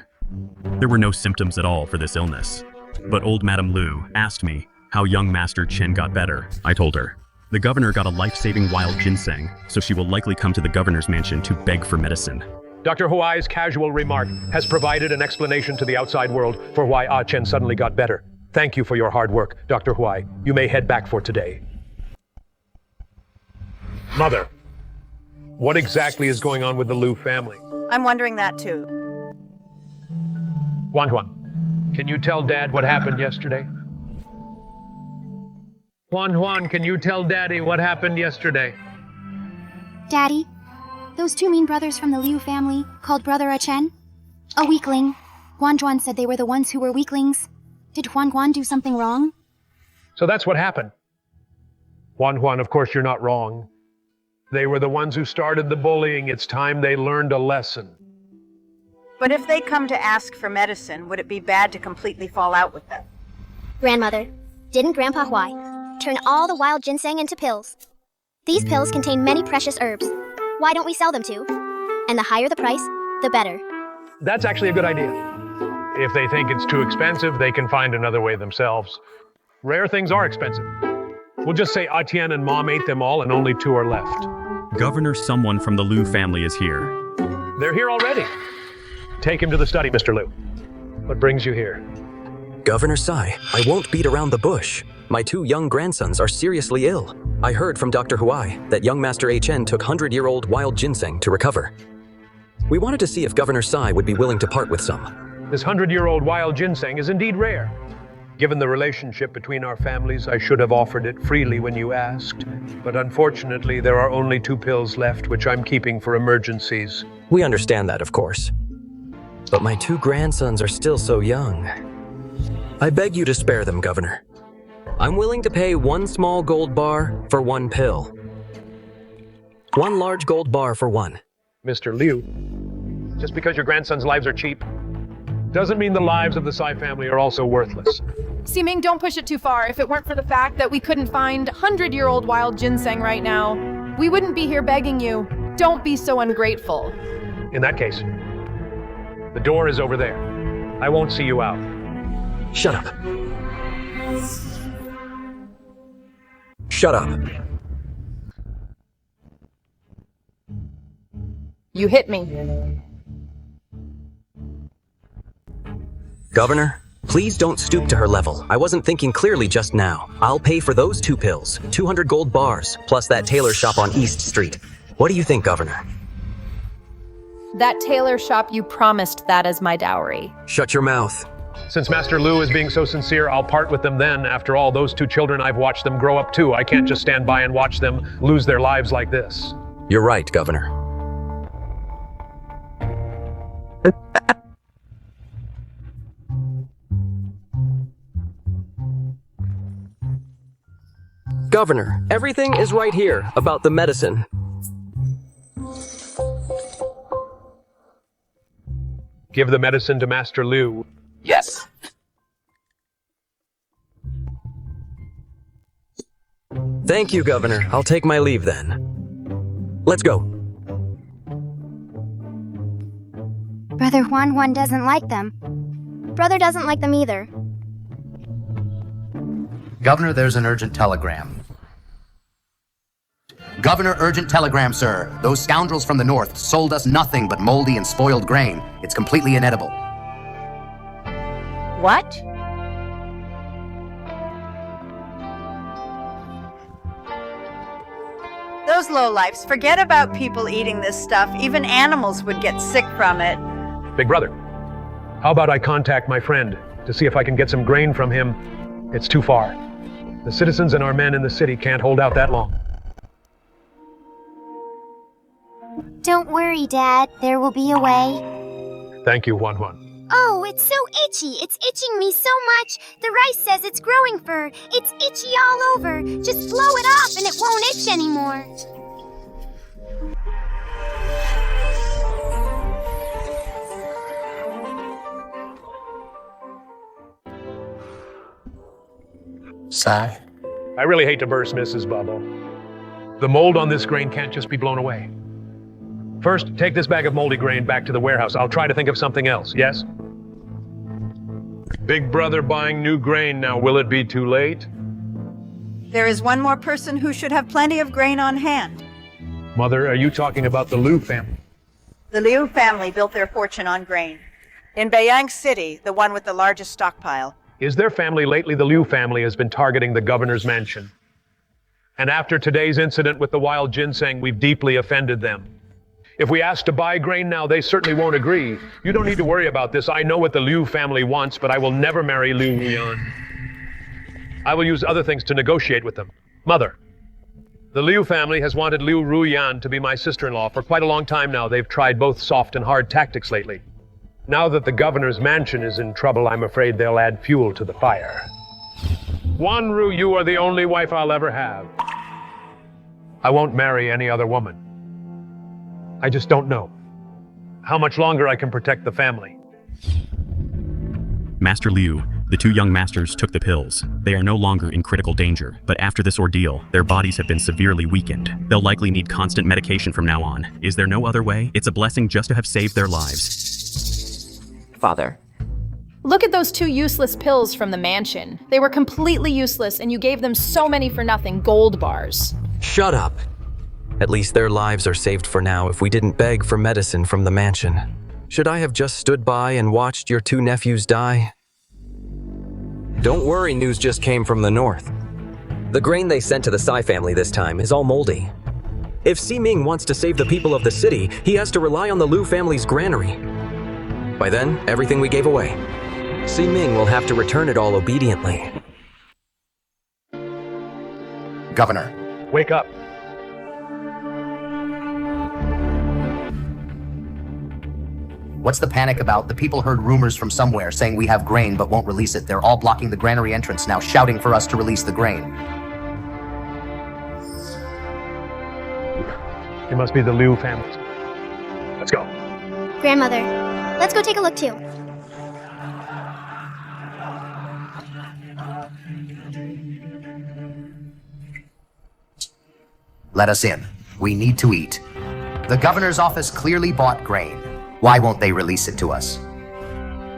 There were no symptoms at all for this illness. But old Madame Lu asked me how young Master Chen got better. I told her. The governor got a life-saving wild ginseng, so she will likely come to the governor's mansion to beg for medicine. Dr. Huai's casual remark has provided an explanation to the outside world for why Ah Chen suddenly got better. Thank you for your hard work, Dr. Huai. You may head back for today. Mother, what exactly is going on with the Lu family? I'm wondering that too. Huan, can you tell Dad what happened yesterday? Huan, can you tell Daddy what happened yesterday? Daddy, those two mean brothers from the Liu family, called Brother Ah Chen? A weakling. Huan said they were the ones who were weaklings. Did Huan do something wrong? So that's what happened. Huan, of course you're not wrong. They were the ones who started the bullying. It's time they learned a lesson. But if they come to ask for medicine, would it be bad to completely fall out with them? Grandmother, didn't Grandpa Huai turn all the wild ginseng into pills? These pills contain many precious herbs. Why don't we sell them too? And the higher the price, the better. That's actually a good idea. If they think it's too expensive, they can find another way themselves. Rare things are expensive. We'll just say Atian and Mom ate them all and only 2 are left. Governor, someone from the Lu family is here. They're here already. Take him to the study, Mr. Liu. What brings you here? Governor Sai, I won't beat around the bush. My 2 young grandsons are seriously ill. I heard from Dr. Huai that young Master Chen took 100-year-old wild ginseng to recover. We wanted to see if Governor Sai would be willing to part with some. This 100-year-old wild ginseng is indeed rare. Given the relationship between our families, I should have offered it freely when you asked. But unfortunately, there are only 2 pills left, which I'm keeping for emergencies. We understand that, of course. But my 2 grandsons are still so young. I beg you to spare them, Governor. I'm willing to pay 1 small gold bar for 1 pill. 1 large gold bar for 1. Mr. Liu, just because your grandson's lives are cheap, doesn't mean the lives of the Sai family are also worthless. Ximing, don't push it too far. If it weren't for the fact that we couldn't find 100-year-old wild ginseng right now, we wouldn't be here begging you. Don't be so ungrateful. In that case, the door is over there. I won't see you out. Shut up. Shut up. You hit me. Governor, please don't stoop to her level. I wasn't thinking clearly just now. I'll pay for those 2 pills, 200 gold bars, plus that tailor shop on East Street. What do you think, Governor? That tailor shop, you promised that as my dowry. Shut your mouth. Since Master Lu is being so sincere, I'll part with them then. After all, those 2 children, I've watched them grow up too. I can't just stand by and watch them lose their lives like this. You're right, Governor. Governor, everything is right here about the medicine. Give the medicine to Master Liu. Yes. Thank you, Governor. I'll take my leave then. Let's go. Brother Huan doesn't like them. Brother doesn't like them either. Governor, there's an urgent telegram. Governor, urgent telegram, sir. Those scoundrels from the north sold us nothing but moldy and spoiled grain. It's completely inedible. What? Those lowlifes, forget about people eating this stuff. Even animals would get sick from it. Big brother, how about I contact my friend to see if I can get some grain from him? It's too far. The citizens and our men in the city can't hold out that long. Don't worry, Dad. There will be a way. Thank you, Huan. Oh, it's so itchy. It's itching me so much. The rice says it's growing fur. It's itchy all over. Just blow it off and it won't itch anymore. Sigh. I really hate to burst Mrs. Bubble. The mold on this grain can't just be blown away. First, take this bag of moldy grain back to the warehouse. I'll try to think of something else, yes? Big brother buying new grain now. Will it be too late? There is one more person who should have plenty of grain on hand. Mother, are you talking about the Liu family? The Liu family built their fortune on grain. In Beiyang City, the one with the largest stockpile. Is their family lately? The Liu family has been targeting the governor's mansion. And after today's incident with the wild ginseng, we've deeply offended them. If we ask to buy grain now, they certainly won't agree. You don't need to worry about this. I know what the Liu family wants, but I will never marry Liu Ruyan. I will use other things to negotiate with them. Mother, the Liu family has wanted Liu Ruyan to be my sister-in-law for quite a long time now. They've tried both soft and hard tactics lately. Now that the governor's mansion is in trouble, I'm afraid they'll add fuel to the fire. Wanru, you are the only wife I'll ever have. I won't marry any other woman. I just don't know how much longer I can protect the family. Master Liu, the two young masters took the pills. They are no longer in critical danger, but after this ordeal, their bodies have been severely weakened. They'll likely need constant medication from now on. Is there no other way? It's a blessing just to have saved their lives. Father. Look at those 2 useless pills from the mansion. They were completely useless, and you gave them so many for nothing gold bars. Shut up. At least their lives are saved for now if we didn't beg for medicine from the mansion. Should I have just stood by and watched your 2 nephews die? Don't worry, news just came from the north. The grain they sent to the Sai family this time is all moldy. If Ming wants to save the people of the city, he has to rely on the Liu family's granary. By then, everything we gave away. Ming will have to return it all obediently. Governor. Wake up. What's the panic about? The people heard rumors from somewhere saying we have grain but won't release it. They're all blocking the granary entrance now, shouting for us to release the grain. It must be the Liu family. Let's go. Grandmother, let's go take a look too. Let us in. We need to eat. The governor's office clearly bought grain. Why won't they release it to us?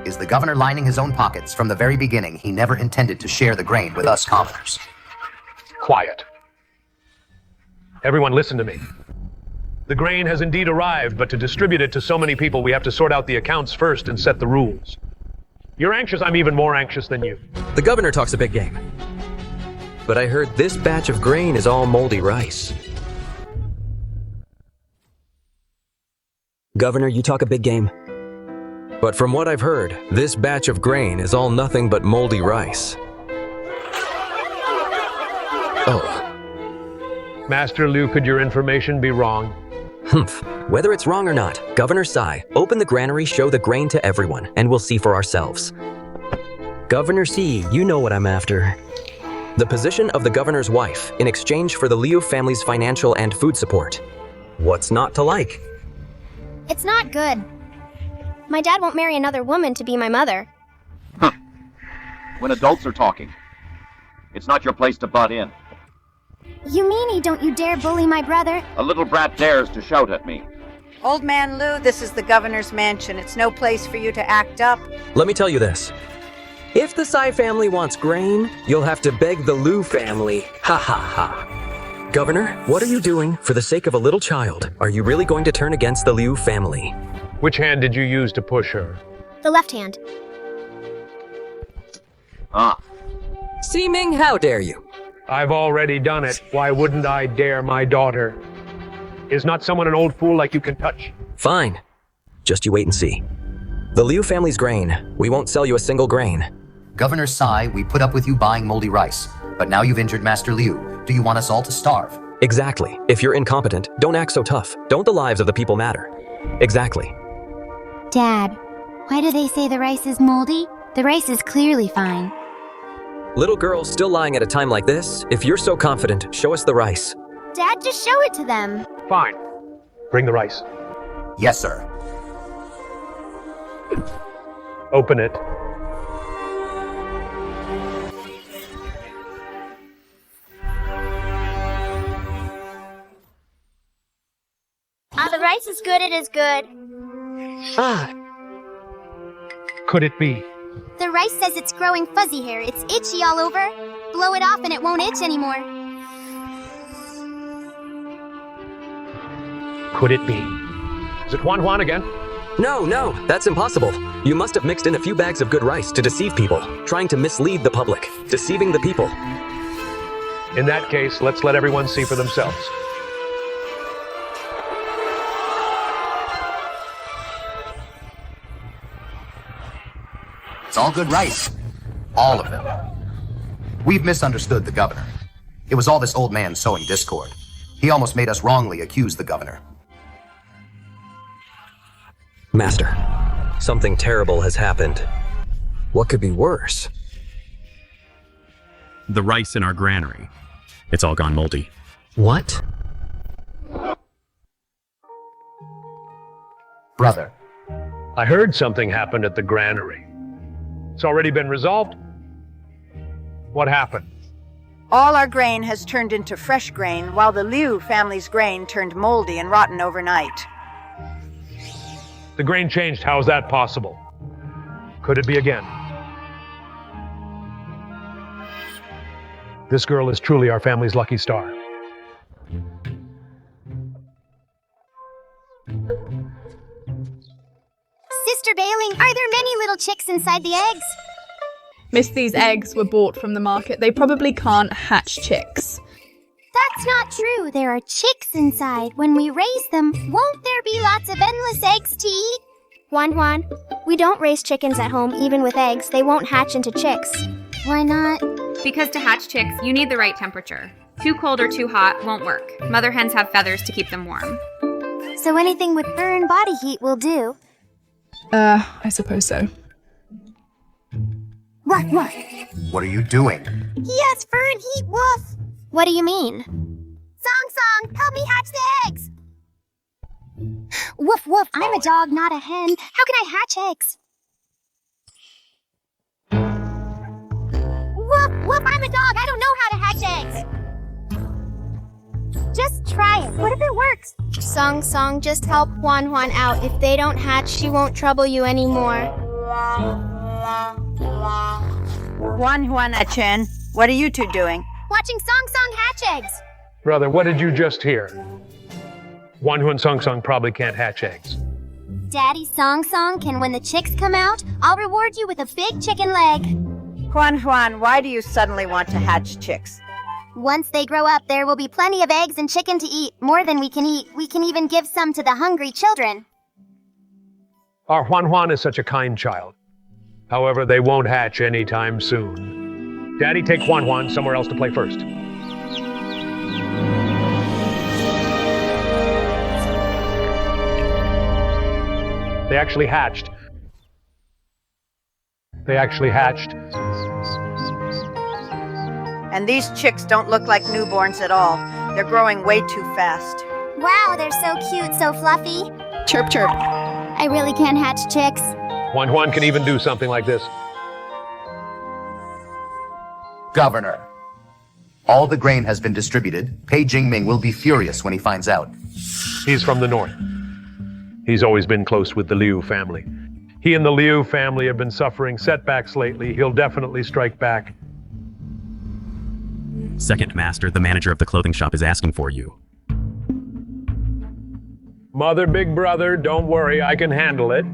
Is the governor lining his own pockets? From the very beginning, he never intended to share the grain with us commoners. Quiet. Everyone listen to me. The grain has indeed arrived, but to distribute it to so many people, we have to sort out the accounts first and set the rules. You're anxious, I'm even more anxious than you. The governor talks a big game. But I heard this batch of grain is all moldy rice. Governor, you talk a big game. But from what I've heard, this batch of grain is all nothing but moldy rice. Oh. Master Liu, could your information be wrong? Humph. Whether it's wrong or not, Governor Sai, open the granary, show the grain to everyone, and we'll see for ourselves. Governor Si, you know what I'm after. The position of the governor's wife in exchange for the Liu family's financial and food support. What's not to like? It's not good. My dad won't marry another woman to be my mother. When adults are talking, it's not your place to butt in. You meanie, don't you dare bully my brother. A little brat dares to shout at me. Old man Liu, this is the governor's mansion. It's no place for you to act up. Let me tell you this. If the Sai family wants grain, you'll have to beg the Liu family. Ha ha ha. Governor, what are you doing for the sake of a little child? Are you really going to turn against the Liu family? Which hand did you use to push her? The left hand. Ming, how dare you? I've already done it. Why wouldn't I dare my daughter? Is not someone an old fool like you can touch? Fine. Just you wait and see. The Liu family's grain. We won't sell you a single grain. Governor Sai, we put up with you buying moldy rice. But now you've injured Master Liu. Do you want us all to starve? Exactly. If you're incompetent, don't act so tough. Don't the lives of the people matter? Exactly. Dad, why do they say the rice is moldy? The rice is clearly fine. Little girl still lying at a time like this? If you're so confident, show us the rice. Dad, just show it to them. Fine. Bring the rice. Yes, sir. Open it. The rice is good, it is good. Ah, Could it be? The rice says it's growing fuzzy hair. It's itchy all over. Blow it off and it won't itch anymore. Could it be? Is it Juan Juan again? no, that's impossible. You must have mixed in a few bags of good rice to deceive people, trying to mislead the public, deceiving the people. In that case, let's let everyone see for themselves. It's all good rice. All of it. We've misunderstood the governor. It was all this old man sowing discord. He almost made us wrongly accuse the governor. Master, something terrible has happened. What could be worse? The rice in our granary. It's all gone moldy. What? Brother. I heard something happened at the granary. It's already been resolved? What happened? All our grain has turned into fresh grain, while the Liu family's grain turned moldy and rotten overnight. The grain changed. How is that possible? Could it be again? This girl is truly our family's lucky star. Sister Bailing, are there many little chicks inside the eggs? Miss, these eggs were bought from the market. They probably can't hatch chicks. That's not true. There are chicks inside. When we raise them, won't there be lots of endless eggs to eat? Juan Juan, we don't raise chickens at home. Even with eggs, they won't hatch into chicks. Why not? Because to hatch chicks, you need the right temperature. Too cold or too hot won't work. Mother hens have feathers to keep them warm. So anything with fur and body heat will do. I suppose so. Woof, woof. What are you doing? He has fur and heat, woof. What do you mean? Song Song, help me hatch the eggs. Woof, woof, I'm a dog, not a hen. How can I hatch eggs? Woof, woof, I'm a dog. I don't know how to hatch eggs. Just try it. What if it works? Song Song, just help Juan Juan out. If they don't hatch, she won't trouble you anymore. Juan Juan-a-chen, what are you two doing? Watching Song Song hatch eggs. Brother, what did you just hear? Juan Juan Song Song probably can't hatch eggs. Daddy Song Song can, when the chicks come out, I'll reward you with a big chicken leg. Juan Juan, why do you suddenly want to hatch chicks? Once they grow up, there will be plenty of eggs and chicken to eat, more than we can eat. We can even give some to the hungry children. Our Juan Juan is such a kind child. However, they won't hatch anytime soon. Daddy, take Juan Juan somewhere else to play first. They actually hatched. And these chicks don't look like newborns at all. They're growing way too fast. Wow, they're so cute, so fluffy. Chirp, chirp. I really can't hatch chicks. Juan Juan can even do something like this. Governor. All the grain has been distributed. Pei Jingming will be furious when he finds out. He's from the north. He's always been close with the Liu family. He and the Liu family have been suffering setbacks lately. He'll definitely strike back. Second Master, the manager of the clothing shop is asking for you. Mother, big brother, don't worry, I can handle it.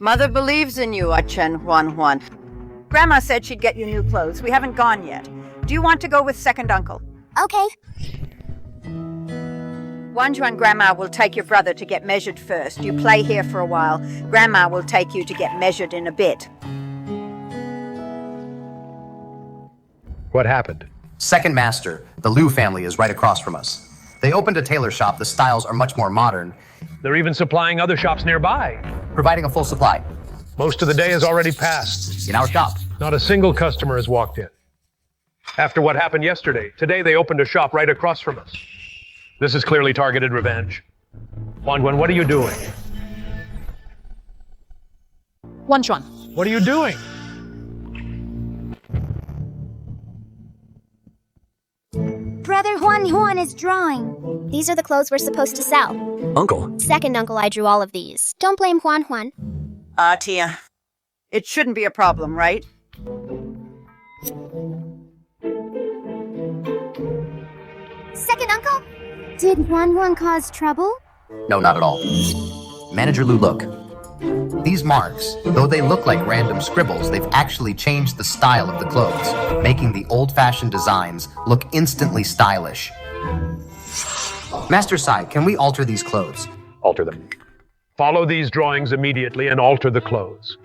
Mother believes in you, A-chen Juan Juan. Grandma said she'd get you new clothes. We haven't gone yet. Do you want to go with second uncle? Okay. Juan Juan, Grandma will take your brother to get measured first. You play here for a while. Grandma will take you to get measured in a bit. What happened? Second Master, the Liu family is right across from us. They opened a tailor shop. The styles are much more modern. They're even supplying other shops nearby. Providing a full supply. Most of the day has already passed. In our shop. Not a single customer has walked in. After what happened yesterday, today they opened a shop right across from us. This is clearly targeted revenge. Juan Juan, what are you doing? Juan Juan. What are you doing? Brother Juan Juan this drawing? These are the clothes we're supposed to sell. Uncle. Second uncle, I drew all of these. Don't blame Juan Juan. Tia, it shouldn't be a problem, right? Second uncle? Did Juan Juan cause trouble? No, not at all. Manager Lou, look. These marks, though they look like random scribbles, they've actually changed the style of the clothes, making the old-fashioned designs look instantly stylish. Master Sai, can we alter these clothes? Alter them. Follow these drawings immediately and alter the clothes.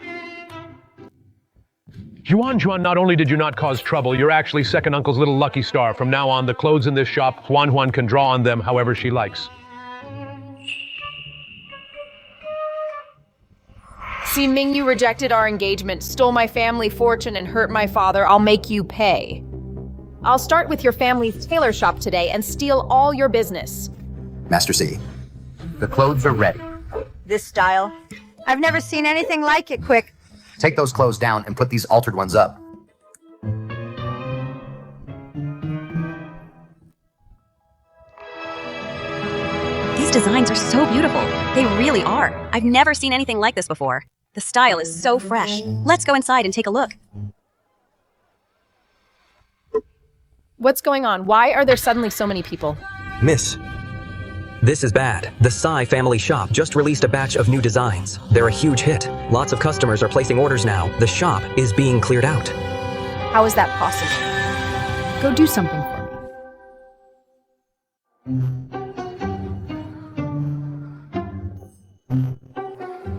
Juan Juan, not only did you not cause trouble, you're actually second uncle's little lucky star. From now on, the clothes in this shop, Juan Juan can draw on them however she likes. See, Ming, you rejected our engagement, stole my family fortune, and hurt my father. I'll make you pay. I'll start with your family's tailor shop today and steal all your business. Master C, the clothes are ready. This style? I've never seen anything like it, Quick. Take those clothes down and put these altered ones up. These designs are so beautiful. They really are. I've never seen anything like this before. The style is so fresh. Let's go inside and take a look. What's going on? Why are there suddenly so many people? Miss, this is bad. The Sai family shop just released a batch of new designs. They're a huge hit. Lots of customers are placing orders now. The shop is being cleared out. How is that possible? Go do something for me.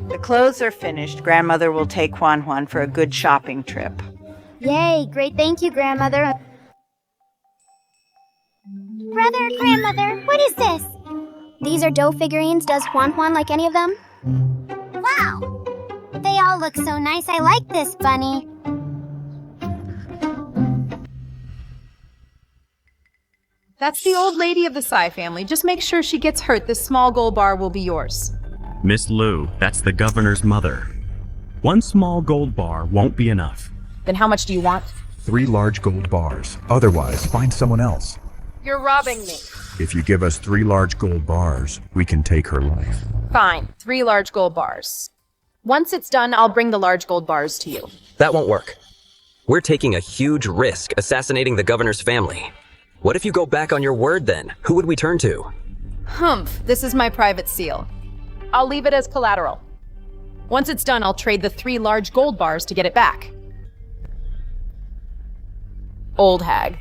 The clothes are finished. Grandmother will take Juan Juan for a good shopping trip. Yay, great, thank you, Grandmother. Brother, Grandmother, what is this? These are dough figurines. Does Juan Juan like any of them? Wow! They all look so nice. I like this bunny. That's the old lady of the Sai family. Just make sure she gets hurt. This small gold bar will be yours. Miss Lou, that's the governor's mother. One small gold bar won't be enough. Then how much do you want? 3 large gold bars. Otherwise, find someone else. You're robbing me. If you give us 3 large gold bars, we can take her life. Fine, 3 large gold bars. Once it's done, I'll bring the large gold bars to you. That won't work. We're taking a huge risk assassinating the governor's family. What if you go back on your word then? Who would we turn to? Humph, this is my private seal. I'll leave it as collateral. Once it's done, I'll trade the 3 large gold bars to get it back. Old hag.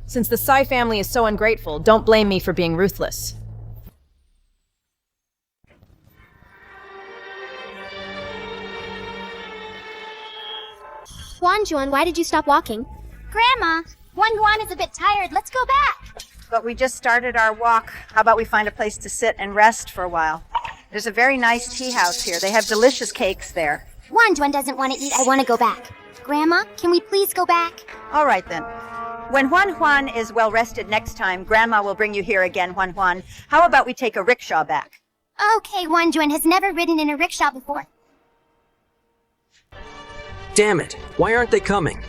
Since the Sai family is so ungrateful, don't blame me for being ruthless. Juan Juan, why did you stop walking? Grandma, Juan Juan is a bit tired. Let's go back. But we just started our walk. How about we find a place to sit and rest for a while? There's a very nice tea house here. They have delicious cakes there. Juan Juan doesn't want to eat. I want to go back. Grandma, can we please go back? All right, then. When Juan Juan is well rested next time, Grandma will bring you here again, Juan Juan. How about we take a rickshaw back? Okay, Juan Juan has never ridden in a rickshaw before. Damn it! Why aren't they coming?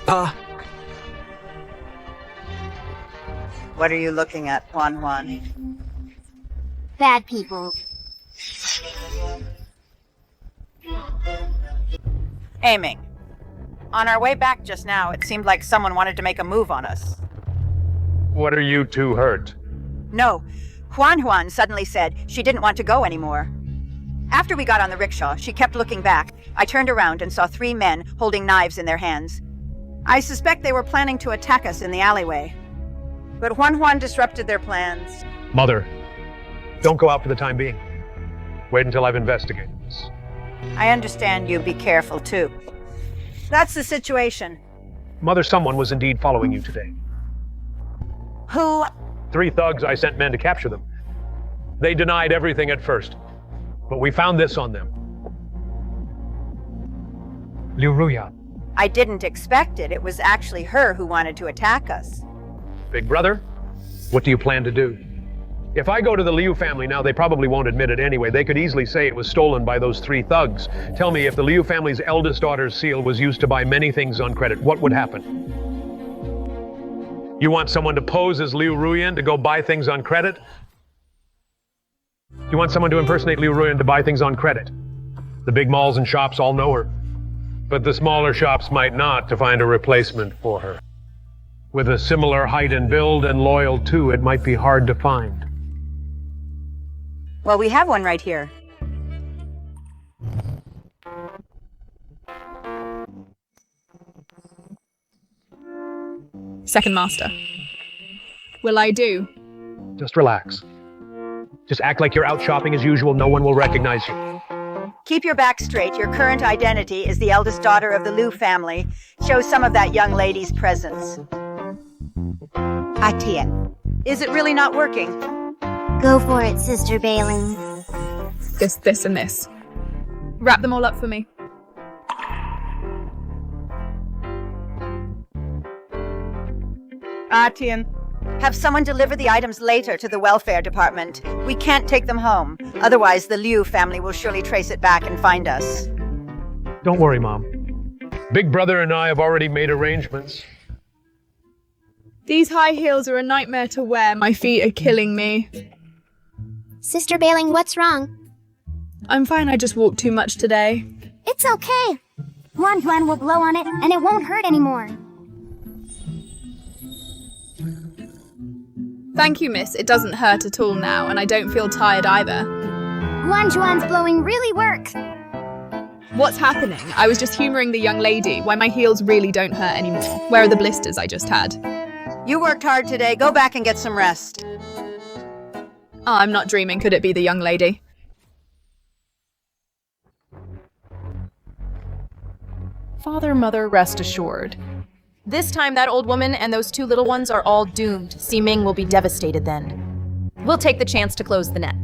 What are you looking at, Juan Juan? Bad people. Aiming. On our way back just now, it seemed like someone wanted to make a move on us. What are you two hurt? No. Juan Juan suddenly said she didn't want to go anymore. After we got on the rickshaw, she kept looking back. I turned around and saw 3 men holding knives in their hands. I suspect they were planning to attack us in the alleyway. But Juan Juan disrupted their plans. Mother, don't go out for the time being. Wait until I've investigated this. I understand you. Be careful, too. That's the situation. Mother, someone was indeed following you today. Who? 3 thugs, I sent men to capture them. They denied everything at first, but we found this on them. Liu Ruya. I didn't expect it. It was actually her who wanted to attack us. Big brother, what do you plan to do? If I go to the Liu family now, they probably won't admit it anyway. They could easily say it was stolen by those 3 thugs. Tell me, if the Liu family's eldest daughter's seal was used to buy many things on credit, what would happen? You want someone to pose as Liu Ruyan to go buy things on credit? You want someone to impersonate Liu Ruyan to buy things on credit? The big malls and shops all know her. But the smaller shops might not, to find a replacement for her. With a similar height and build and loyal too, it might be hard to find. Well, we have one right here. Second master. Will I do? Just relax. Just act like you're out shopping as usual. No one will recognize you. Keep your back straight. Your current identity is the eldest daughter of the Liu family. Show some of that young lady's presence. Atian, is it really not working? Go for it, Sister Bailing. This, and this. Wrap them all up for me. Atian, have someone deliver the items later to the welfare department. We can't take them home. Otherwise, the Liu family will surely trace it back and find us. Don't worry, Mom. Big Brother and I have already made arrangements. These high heels are a nightmare to wear. My feet are killing me. Sister Bailing, what's wrong? I'm fine, I just walked too much today. It's okay. Juan will blow on it, and it won't hurt anymore. Thank you, miss. It doesn't hurt at all now, and I don't feel tired either. Juan's blowing really works. What's happening? I was just humoring the young lady. Why my heels really don't hurt anymore. Where are the blisters I just had? You worked hard today. Go back and get some rest. Oh, I'm not dreaming. Could it be the young lady? Father, mother, rest assured. This time that old woman and those two little ones are all doomed. Ximing will be devastated then. We'll take the chance to close the net.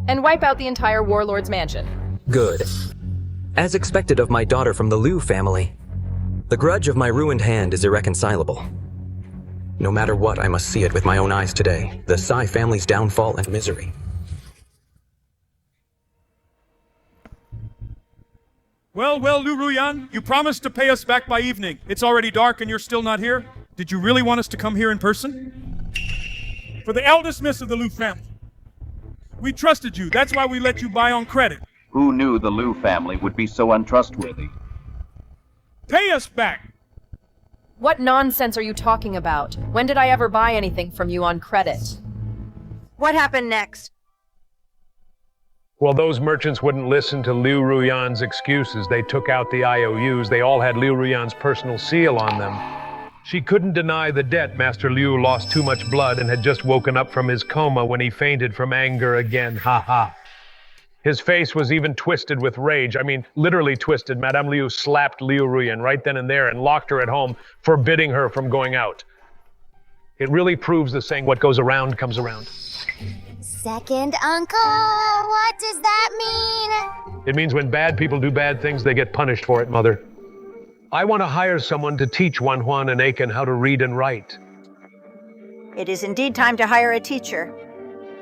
And wipe out the entire warlord's mansion. Good. As expected of my daughter from the Liu family, the grudge of my ruined hand is irreconcilable. No matter what, I must see it with my own eyes today. The Sai family's downfall and misery. Well, Liu Ruyan, you promised to pay us back by evening. It's already dark and you're still not here. Did you really want us to come here in person? For the eldest miss of the Liu family. We trusted you. That's why we let you buy on credit. Who knew the Liu family would be so untrustworthy? Pay us back! What nonsense are you talking about? When did I ever buy anything from you on credit? What happened next? Well, those merchants wouldn't listen to Liu Ruyan's excuses. They took out the IOUs. They all had Liu Ruyan's personal seal on them. She couldn't deny the debt. Master Liu lost too much blood and had just woken up from his coma when he fainted from anger again. Ha ha. His face was even twisted with rage. I mean, literally twisted. Madame Liu slapped Liu Ruyan right then and there and locked her at home, forbidding her from going out. It really proves the saying, what goes around comes around. Second uncle, what does that mean? It means when bad people do bad things, they get punished for it, Mother. I want to hire someone to teach Juan and Aiken how to read and write. It is indeed time to hire a teacher.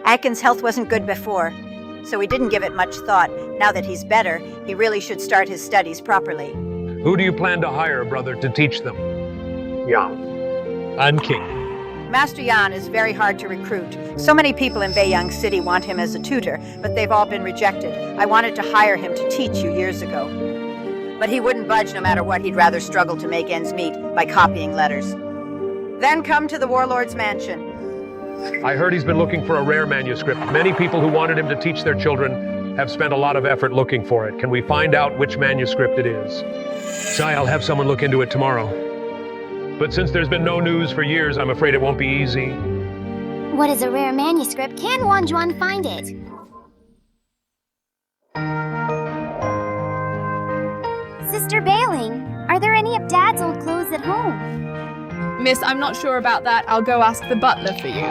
Aiken's health wasn't good before, so we didn't give it much thought. Now that he's better, he really should start his studies properly. Who do you plan to hire, brother, to teach them? Yang and King. Master Yan is very hard to recruit. So many people in Beiyang City want him as a tutor, but they've all been rejected. I wanted to hire him to teach you years ago. But he wouldn't budge no matter what. He'd rather struggle to make ends meet by copying letters. Then come to the warlord's mansion. I heard he's been looking for a rare manuscript. Many people who wanted him to teach their children have spent a lot of effort looking for it. Can we find out which manuscript it is? Sai, I'll have someone look into it tomorrow. But since there's been no news for years, I'm afraid it won't be easy. What is a rare manuscript? Can Juan find it? Sister Bailing, are there any of Dad's old clothes at home? Miss, I'm not sure about that. I'll go ask the butler for you.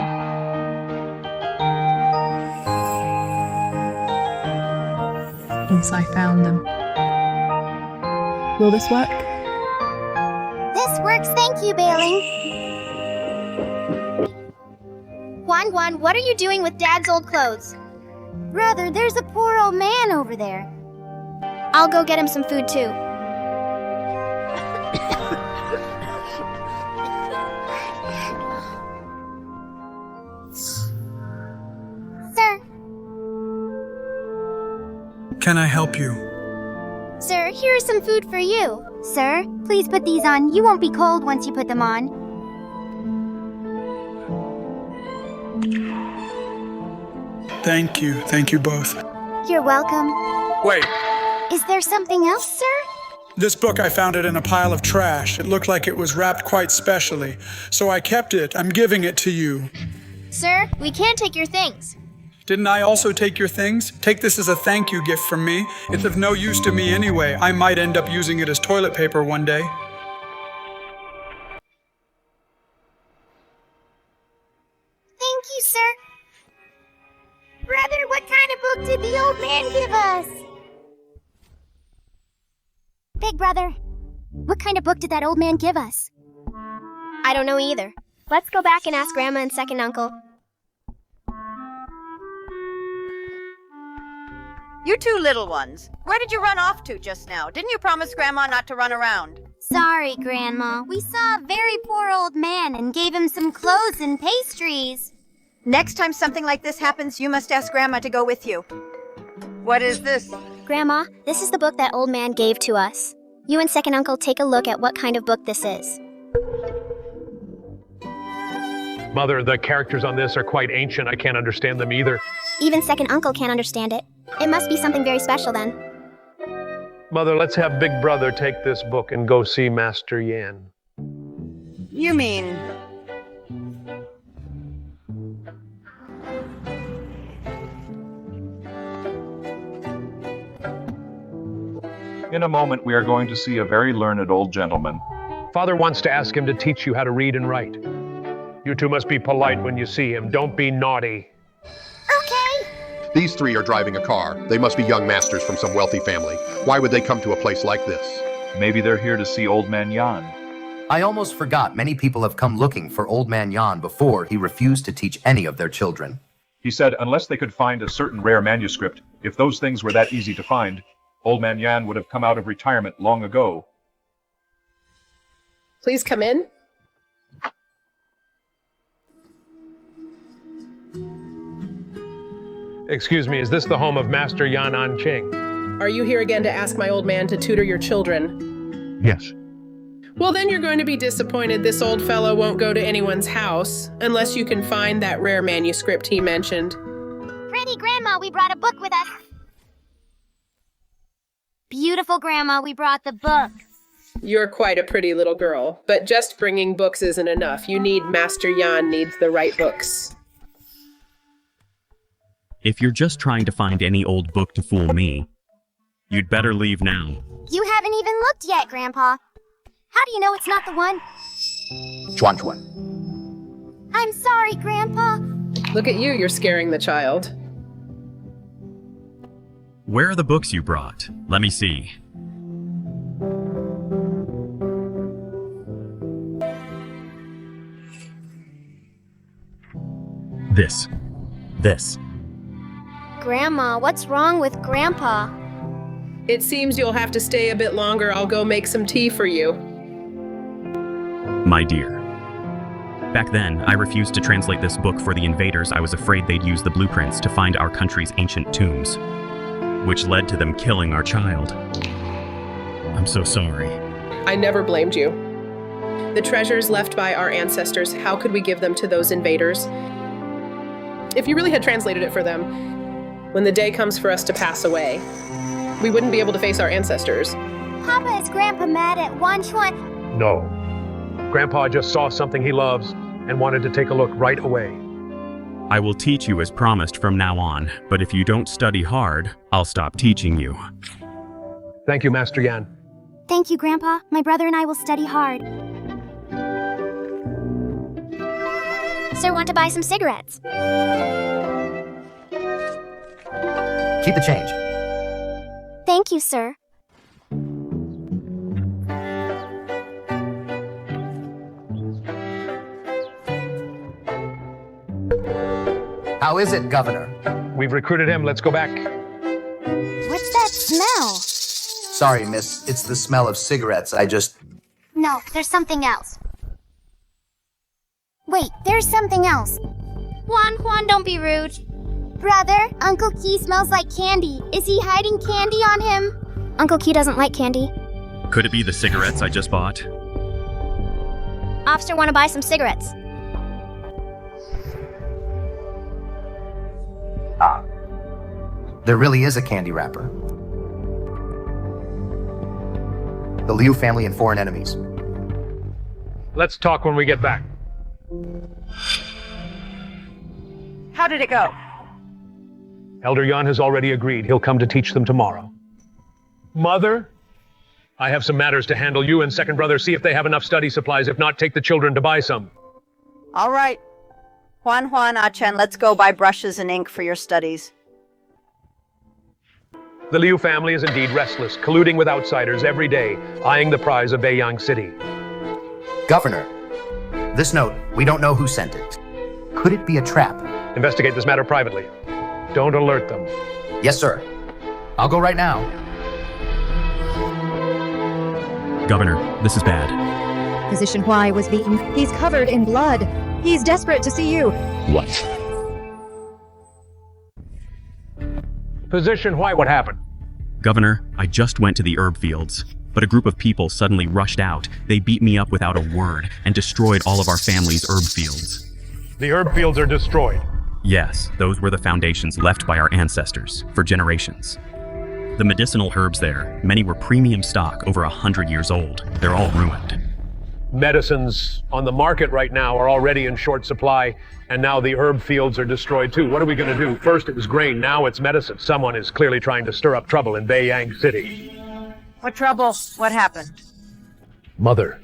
Yes, I found them. Will this work? This works, thank you, Bailing. Juan, what are you doing with Dad's old clothes? Brother, there's a poor old man over there. I'll go get him some food, too. can I help you? Sir, here is some food for you. Sir, please put these on. You won't be cold once you put them on. Thank you both. You're welcome. Wait, Is there something else, sir? this book, I found it in a pile of trash. It looked like it was wrapped quite specially, so I kept it. I'm giving it to you. Sir, we can't take your things. Didn't I also take your things? Take this as a thank you gift from me. It's of no use to me anyway. I might end up using it as toilet paper one day. Thank you, sir. Brother, what kind of book did the old man give us? Big brother, what kind of book did that old man give us? I don't know either. Let's go back and ask Grandma and second uncle. You two little ones, where did you run off to just now? Didn't you promise Grandma not to run around? Sorry, Grandma. We saw a very poor old man and gave him some clothes and pastries. Next time something like this happens, you must ask Grandma to go with you. What is this? Grandma, this is the book that old man gave to us. You and second uncle take a look at what kind of book this is. Mother, the characters on this are quite ancient. I can't understand them either. Even second uncle can't understand it. It must be something very special then. Mother, let's have Big Brother take this book and go see Master Yan. You mean... In a moment, we are going to see a very learned old gentleman. Father wants to ask him to teach you how to read and write. You two must be polite when you see him. Don't be naughty. Okay. These three are driving a car. They must be young masters from some wealthy family. Why would they come to a place like this? Maybe they're here to see Old Man Yan. I almost forgot many people have come looking for Old Man Yan before he refused to teach any of their children. He said unless they could find a certain rare manuscript, if those things were that easy to find, Old Man Yan would have come out of retirement long ago. Please come in. Excuse me, is this the home of Master Yan An-Ching? Are you here again to ask my old man to tutor your children? Yes. Well, then you're going to be disappointed this old fellow won't go to anyone's house unless you can find that rare manuscript he mentioned. Pretty Grandma, we brought a book with us. Beautiful Grandma, we brought the book. You're quite a pretty little girl, but just bringing books isn't enough. You need Master Yan needs the right books. If you're just trying to find any old book to fool me, you'd better leave now. You haven't even looked yet, Grandpa. How do you know it's not the one? Chuan Chuan. I'm sorry, Grandpa. Look at you, you're scaring the child. Where are the books you brought? Let me see. This. Grandma, what's wrong with Grandpa? It seems you'll have to stay a bit longer. I'll go make some tea for you. My dear. Back then, I refused to translate this book for the invaders. I was afraid they'd use the blueprints to find our country's ancient tombs, which led to them killing our child. I'm so sorry. I never blamed you. The treasures left by our ancestors, how could we give them to those invaders? If you really had translated it for them, when the day comes for us to pass away, we wouldn't be able to face our ancestors. Papa, is Grandpa mad at Wan Chuan? No. Grandpa just saw something he loves and wanted to take a look right away. I will teach you as promised from now on, but if you don't study hard, I'll stop teaching you. Thank you, Master Yan. Thank you, Grandpa. My brother and I will study hard. Sir, want to buy some cigarettes? Keep the change. Thank you, sir. How is it, Governor? We've recruited him. Let's go back. What's that smell? Sorry, miss. It's the smell of cigarettes. No, there's something else. Wait, there's something else. Juan, don't be rude. Brother, Uncle Key smells like candy. Is he hiding candy on him? Uncle Key doesn't like candy. Could it be the cigarettes I just bought? Officer, want to buy some cigarettes? There really is a candy wrapper. The Liu family and foreign enemies. Let's talk when we get back. How did it go? Elder Yan has already agreed. He'll come to teach them tomorrow. Mother, I have some matters to handle. You and second brother see if they have enough study supplies. If not, take the children to buy some. All right. Juan, Ah-Chen, let's go buy brushes and ink for your studies. The Liu family is indeed restless, colluding with outsiders every day, eyeing the prize of Beiyang City. Governor, this note, we don't know who sent it. Could it be a trap? Investigate this matter privately. Don't alert them. Yes, sir. I'll go right now. Governor, this is bad. Physician Huai was beaten. He's covered in blood. He's desperate to see you. What? Physician Huai, what happened? Governor, I just went to the herb fields, but a group of people suddenly rushed out. They beat me up without a word and destroyed all of our family's herb fields. The herb fields are destroyed. Yes, those were the foundations left by our ancestors for generations. The medicinal herbs there, many were premium stock over 100 years old. They're all ruined. Medicines on the market right now are already in short supply, and now the herb fields are destroyed too. What are we going to do? First it was grain, now it's medicine. Someone is clearly trying to stir up trouble in Beiyang City. What trouble? What happened? Mother,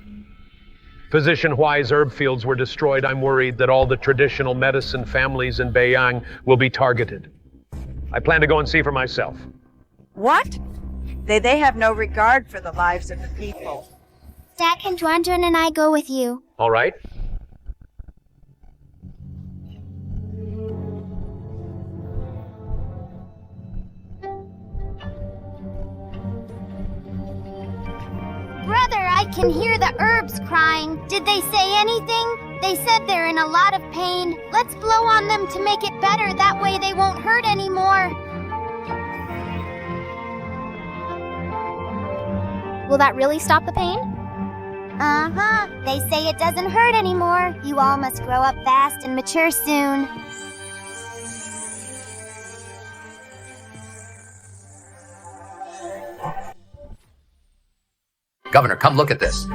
Physician Huai's herb fields were destroyed. I'm worried that all the traditional medicine families in Beiyang will be targeted. I plan to go and see for myself. What? They have no regard for the lives of the people. Dad, can Juanjun and I go with you? All right. Brother, I can hear the herbs crying. Did they say anything? They said they're in a lot of pain. Let's blow on them to make it better. That way they won't hurt anymore. Will that really stop the pain? Uh-huh. They say it doesn't hurt anymore. You all must grow up fast and mature soon. Governor, come look at this.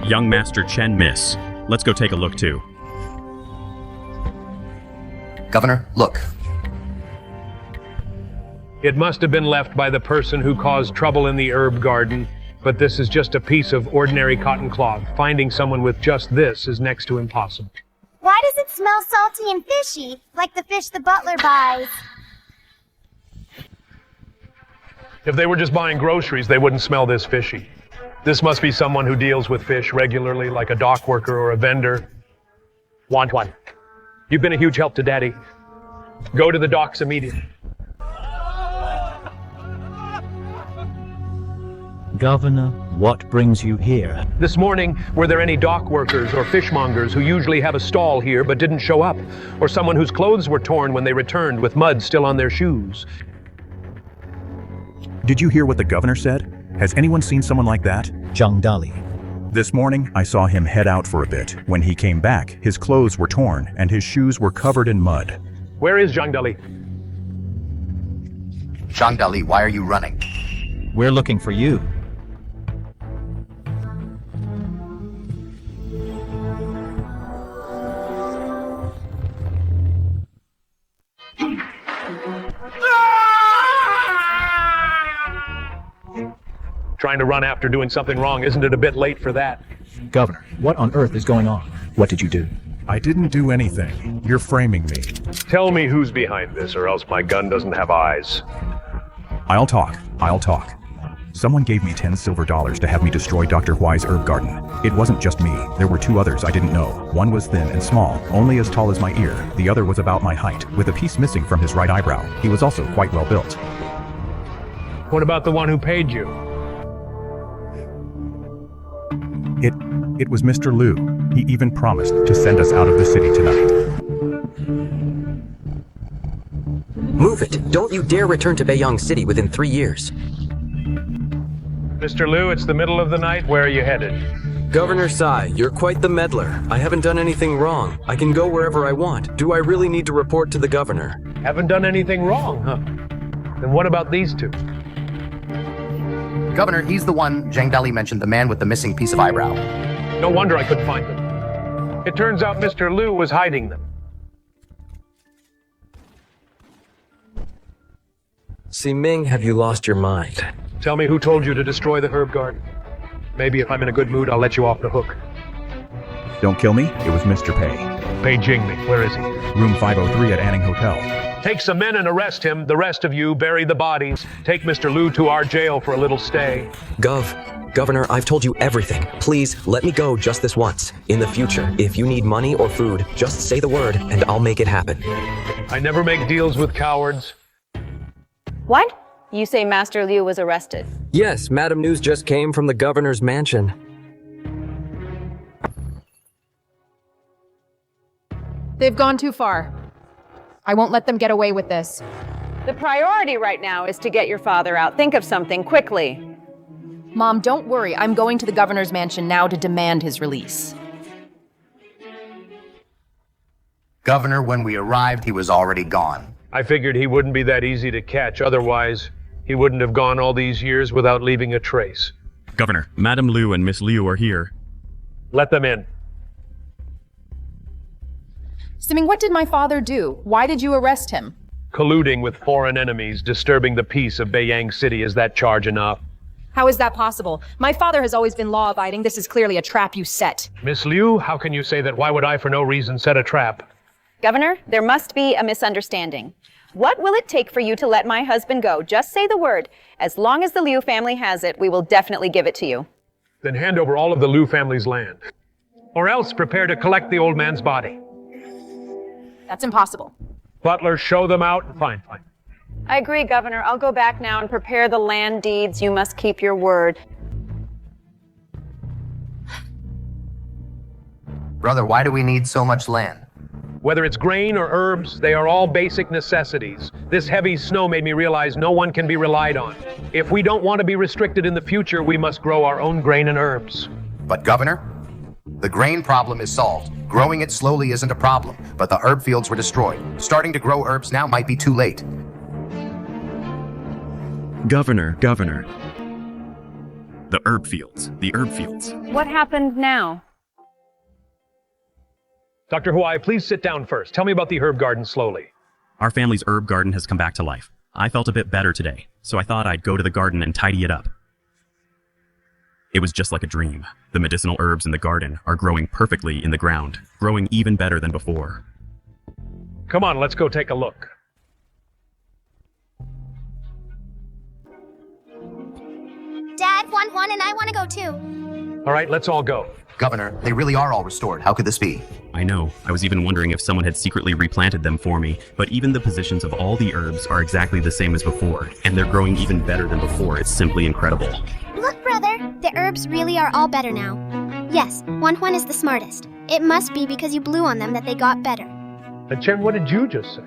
Young Master Chen Miss. Let's go take a look too. Governor, look. It must have been left by the person who caused trouble in the herb garden, but this is just a piece of ordinary cotton cloth. Finding someone with just this is next to impossible. Why does it smell salty and fishy, like the fish the butler buys? If they were just buying groceries, they wouldn't smell this fishy. This must be someone who deals with fish regularly, like a dock worker or a vendor. Wantuan, you've been a huge help to Daddy. Go to the docks immediately. Governor, what brings you here? This morning, were there any dock workers or fishmongers who usually have a stall here but didn't show up? Or someone whose clothes were torn when they returned with mud still on their shoes? Did you hear what the governor said? Has anyone seen someone like that? Zhang Dali. This morning, I saw him head out for a bit. When he came back, his clothes were torn and his shoes were covered in mud. Where is Zhang Dali? Zhang Dali, why are you running? We're looking for you. Trying to run after doing something wrong, isn't it a bit late for that? Governor, what on earth is going on? What did you do? I didn't do anything. You're framing me. Tell me who's behind this, or else my gun doesn't have eyes. I'll talk. Someone gave me 10 silver dollars to have me destroy Dr. Huai's herb garden. It wasn't just me. There were 2 others I didn't know. One was thin and small, only as tall as my ear. The other was about my height, with a piece missing from his right eyebrow. He was also quite well built. What about the one who paid you? It was Mr. Liu. He even promised to send us out of the city tonight. Remove it. Don't you dare return to Beiyang City within 3 years. Mr. Liu, it's the middle of the night. Where are you headed? Governor Sai, you're quite the meddler. I haven't done anything wrong. I can go wherever I want. Do I really need to report to the governor? Haven't done anything wrong, huh? Then what about these two? Governor, he's the one Zhang Dali mentioned, the man with the missing piece of eyebrow. No wonder I couldn't find them. It turns out Mr. Liu was hiding them. Ming, have you lost your mind? Tell me who told you to destroy the herb garden. Maybe if I'm in a good mood, I'll let you off the hook. Don't kill me, it was Mr. Pei. Pei Jingmi, where is he? Room 503 at Anning Hotel. Take some men and arrest him. The rest of you bury the bodies. Take Mr. Liu to our jail for a little stay. Governor, I've told you everything. Please, let me go just this once. In the future, if you need money or food, just say the word and I'll make it happen. I never make deals with cowards. What? You say Master Liu was arrested? Yes, Madam News just came from the governor's mansion. They've gone too far. I won't let them get away with this. The priority right now is to get your father out. Think of something quickly. Mom, don't worry. I'm going to the governor's mansion now to demand his release. Governor, when we arrived, he was already gone. I figured he wouldn't be that easy to catch. Otherwise, he wouldn't have gone all these years without leaving a trace. Governor, Madam Liu and Miss Liu are here. Let them in. Ming, what did my father do? Why did you arrest him? Colluding with foreign enemies, disturbing the peace of Beiyang City. Is that charge enough? How is that possible? My father has always been law-abiding. This is clearly a trap you set. Miss Liu, how can you say that? Why would I, for no reason, set a trap? Governor, there must be a misunderstanding. What will it take for you to let my husband go? Just say the word. As long as the Liu family has it, we will definitely give it to you. Then hand over all of the Liu family's land. Or else prepare to collect the old man's body. That's impossible. Butler, show them out. Fine. I agree, Governor. I'll go back now and prepare the land deeds. You must keep your word. Brother, why do we need so much land? Whether it's grain or herbs, they are all basic necessities. This heavy snow made me realize no one can be relied on. If we don't want to be restricted in the future, we must grow our own grain and herbs. But Governor, the grain problem is solved. Growing it slowly isn't a problem, but the herb fields were destroyed. Starting to grow herbs now might be too late. Governor. The herb fields. What happened now? Dr. Huai, please sit down first. Tell me about the herb garden slowly. Our family's herb garden has come back to life. I felt a bit better today, so I thought I'd go to the garden and tidy it up. It was just like a dream. The medicinal herbs in the garden are growing perfectly in the ground, growing even better than before. Come on, let's go take a look. Dad, Juan and I want to go too. All right, let's all go. Governor, they really are all restored. How could this be? I know. I was even wondering if someone had secretly replanted them for me, but even the positions of all the herbs are exactly the same as before, and they're growing even better than before. It's simply incredible. Look, brother, the herbs really are all better now. Yes, Juan is the smartest. It must be because you blew on them that they got better. And Chen, what did you just say?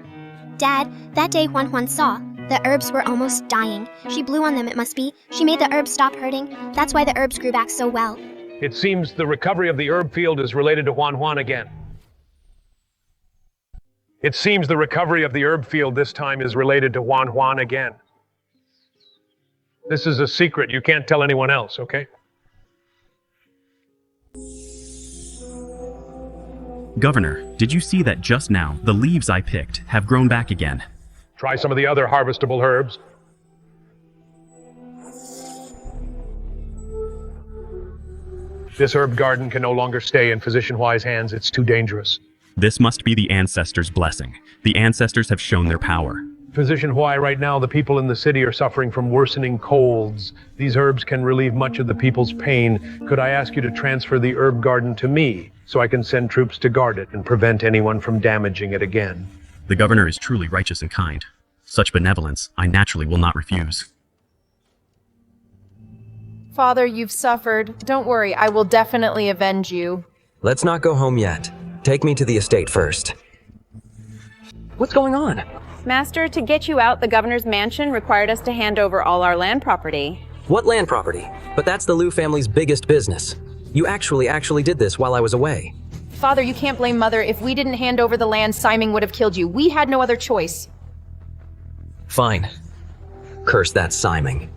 Dad, that day Juan saw, the herbs were almost dying. She blew on them, it must be. She made the herbs stop hurting. That's why the herbs grew back so well. It seems the recovery of the herb field is related to Juan again. It seems the recovery of the herb field this time is related to Juan again. This is a secret. You can't tell anyone else, okay? Governor, did you see that just now the leaves I picked have grown back again? Try some of the other harvestable herbs. This herb garden can no longer stay in Physician Huai's hands. It's too dangerous. This must be the ancestors' blessing. The ancestors have shown their power. Physician Huai, right now the people in the city are suffering from worsening colds. These herbs can relieve much of the people's pain. Could I ask you to transfer the herb garden to me so I can send troops to guard it and prevent anyone from damaging it again? The governor is truly righteous and kind. Such benevolence I naturally will not refuse. Father, you've suffered. Don't worry, I will definitely avenge you. Let's not go home yet. Take me to the estate first. What's going on? Master, to get you out, the governor's mansion required us to hand over all our land property. What land property? But that's the Liu family's biggest business. You actually did this while I was away. Father, you can't blame Mother. If we didn't hand over the land, Simon would have killed you. We had no other choice. Fine. Curse that Simon.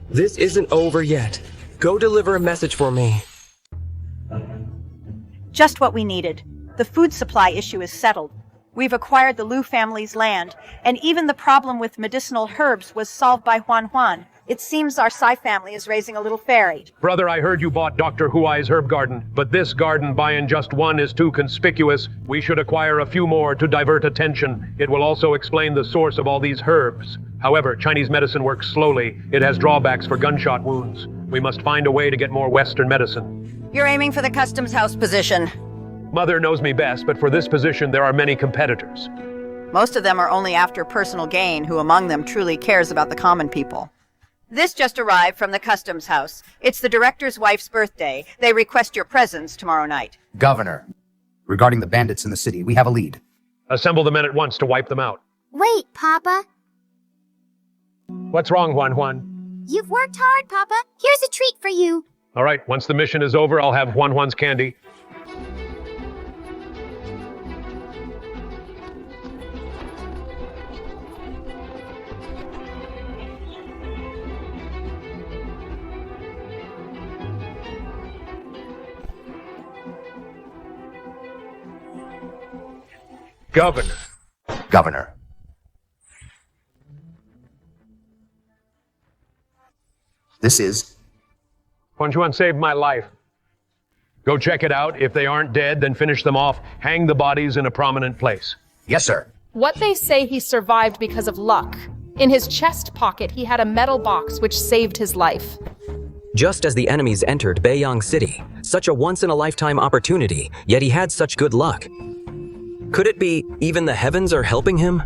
This isn't over yet. Go deliver a message for me. Just what we needed. The food supply issue is settled. We've acquired the Liu family's land, and even the problem with medicinal herbs was solved by Huan Huan. It seems our Sai family is raising a little fairy. Brother, I heard you bought Dr. Huai's herb garden, but this garden, buying just one, is too conspicuous. We should acquire a few more to divert attention. It will also explain the source of all these herbs. However, Chinese medicine works slowly. It has drawbacks for gunshot wounds. We must find a way to get more Western medicine. You're aiming for the customs house position. Mother knows me best, but for this position there are many competitors. Most of them are only after personal gain. Who among them truly cares about the common people? This just arrived from the customs house. It's the director's wife's birthday. They request your presence tomorrow night. Governor, regarding the bandits in the city, we have a lead. Assemble the men at once to wipe them out. Wait, Papa. What's wrong, Huan Huan? You've worked hard, Papa. Here's a treat for you. All right, once the mission is over, I'll have Huan Huan's candy. Governor. This is... Huan Huan saved my life. Go check it out. If they aren't dead, then finish them off. Hang the bodies in a prominent place. Yes, sir. What they say he survived because of luck. In his chest pocket, he had a metal box which saved his life. Just as the enemies entered Beiyang City, such a once-in-a-lifetime opportunity, yet he had such good luck. Could it be even the heavens are helping him?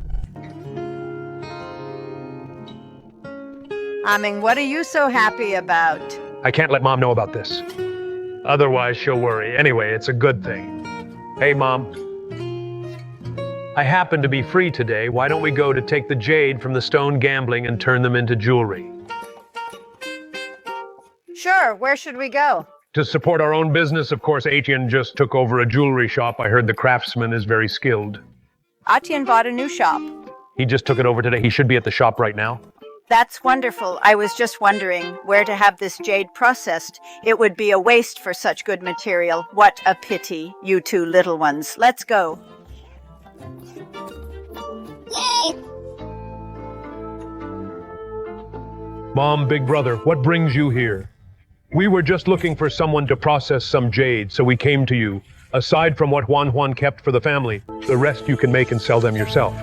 What are you so happy about? I can't let Mom know about this. Otherwise, she'll worry. Anyway, it's a good thing. Hey, Mom. I happen to be free today. Why don't we go to take the jade from the stone gambling and turn them into jewelry? Sure, where should we go? To support our own business, of course, Atian just took over a jewelry shop. I heard the craftsman is very skilled. Atian bought a new shop. He just took it over today. He should be at the shop right now. That's wonderful. I was just wondering where to have this jade processed. It would be a waste for such good material. What a pity, you two little ones. Let's go. Yay! Mom, big brother, what brings you here? We were just looking for someone to process some jade, so we came to you. Aside from what Huan Huan kept for the family, the rest you can make and sell them yourself.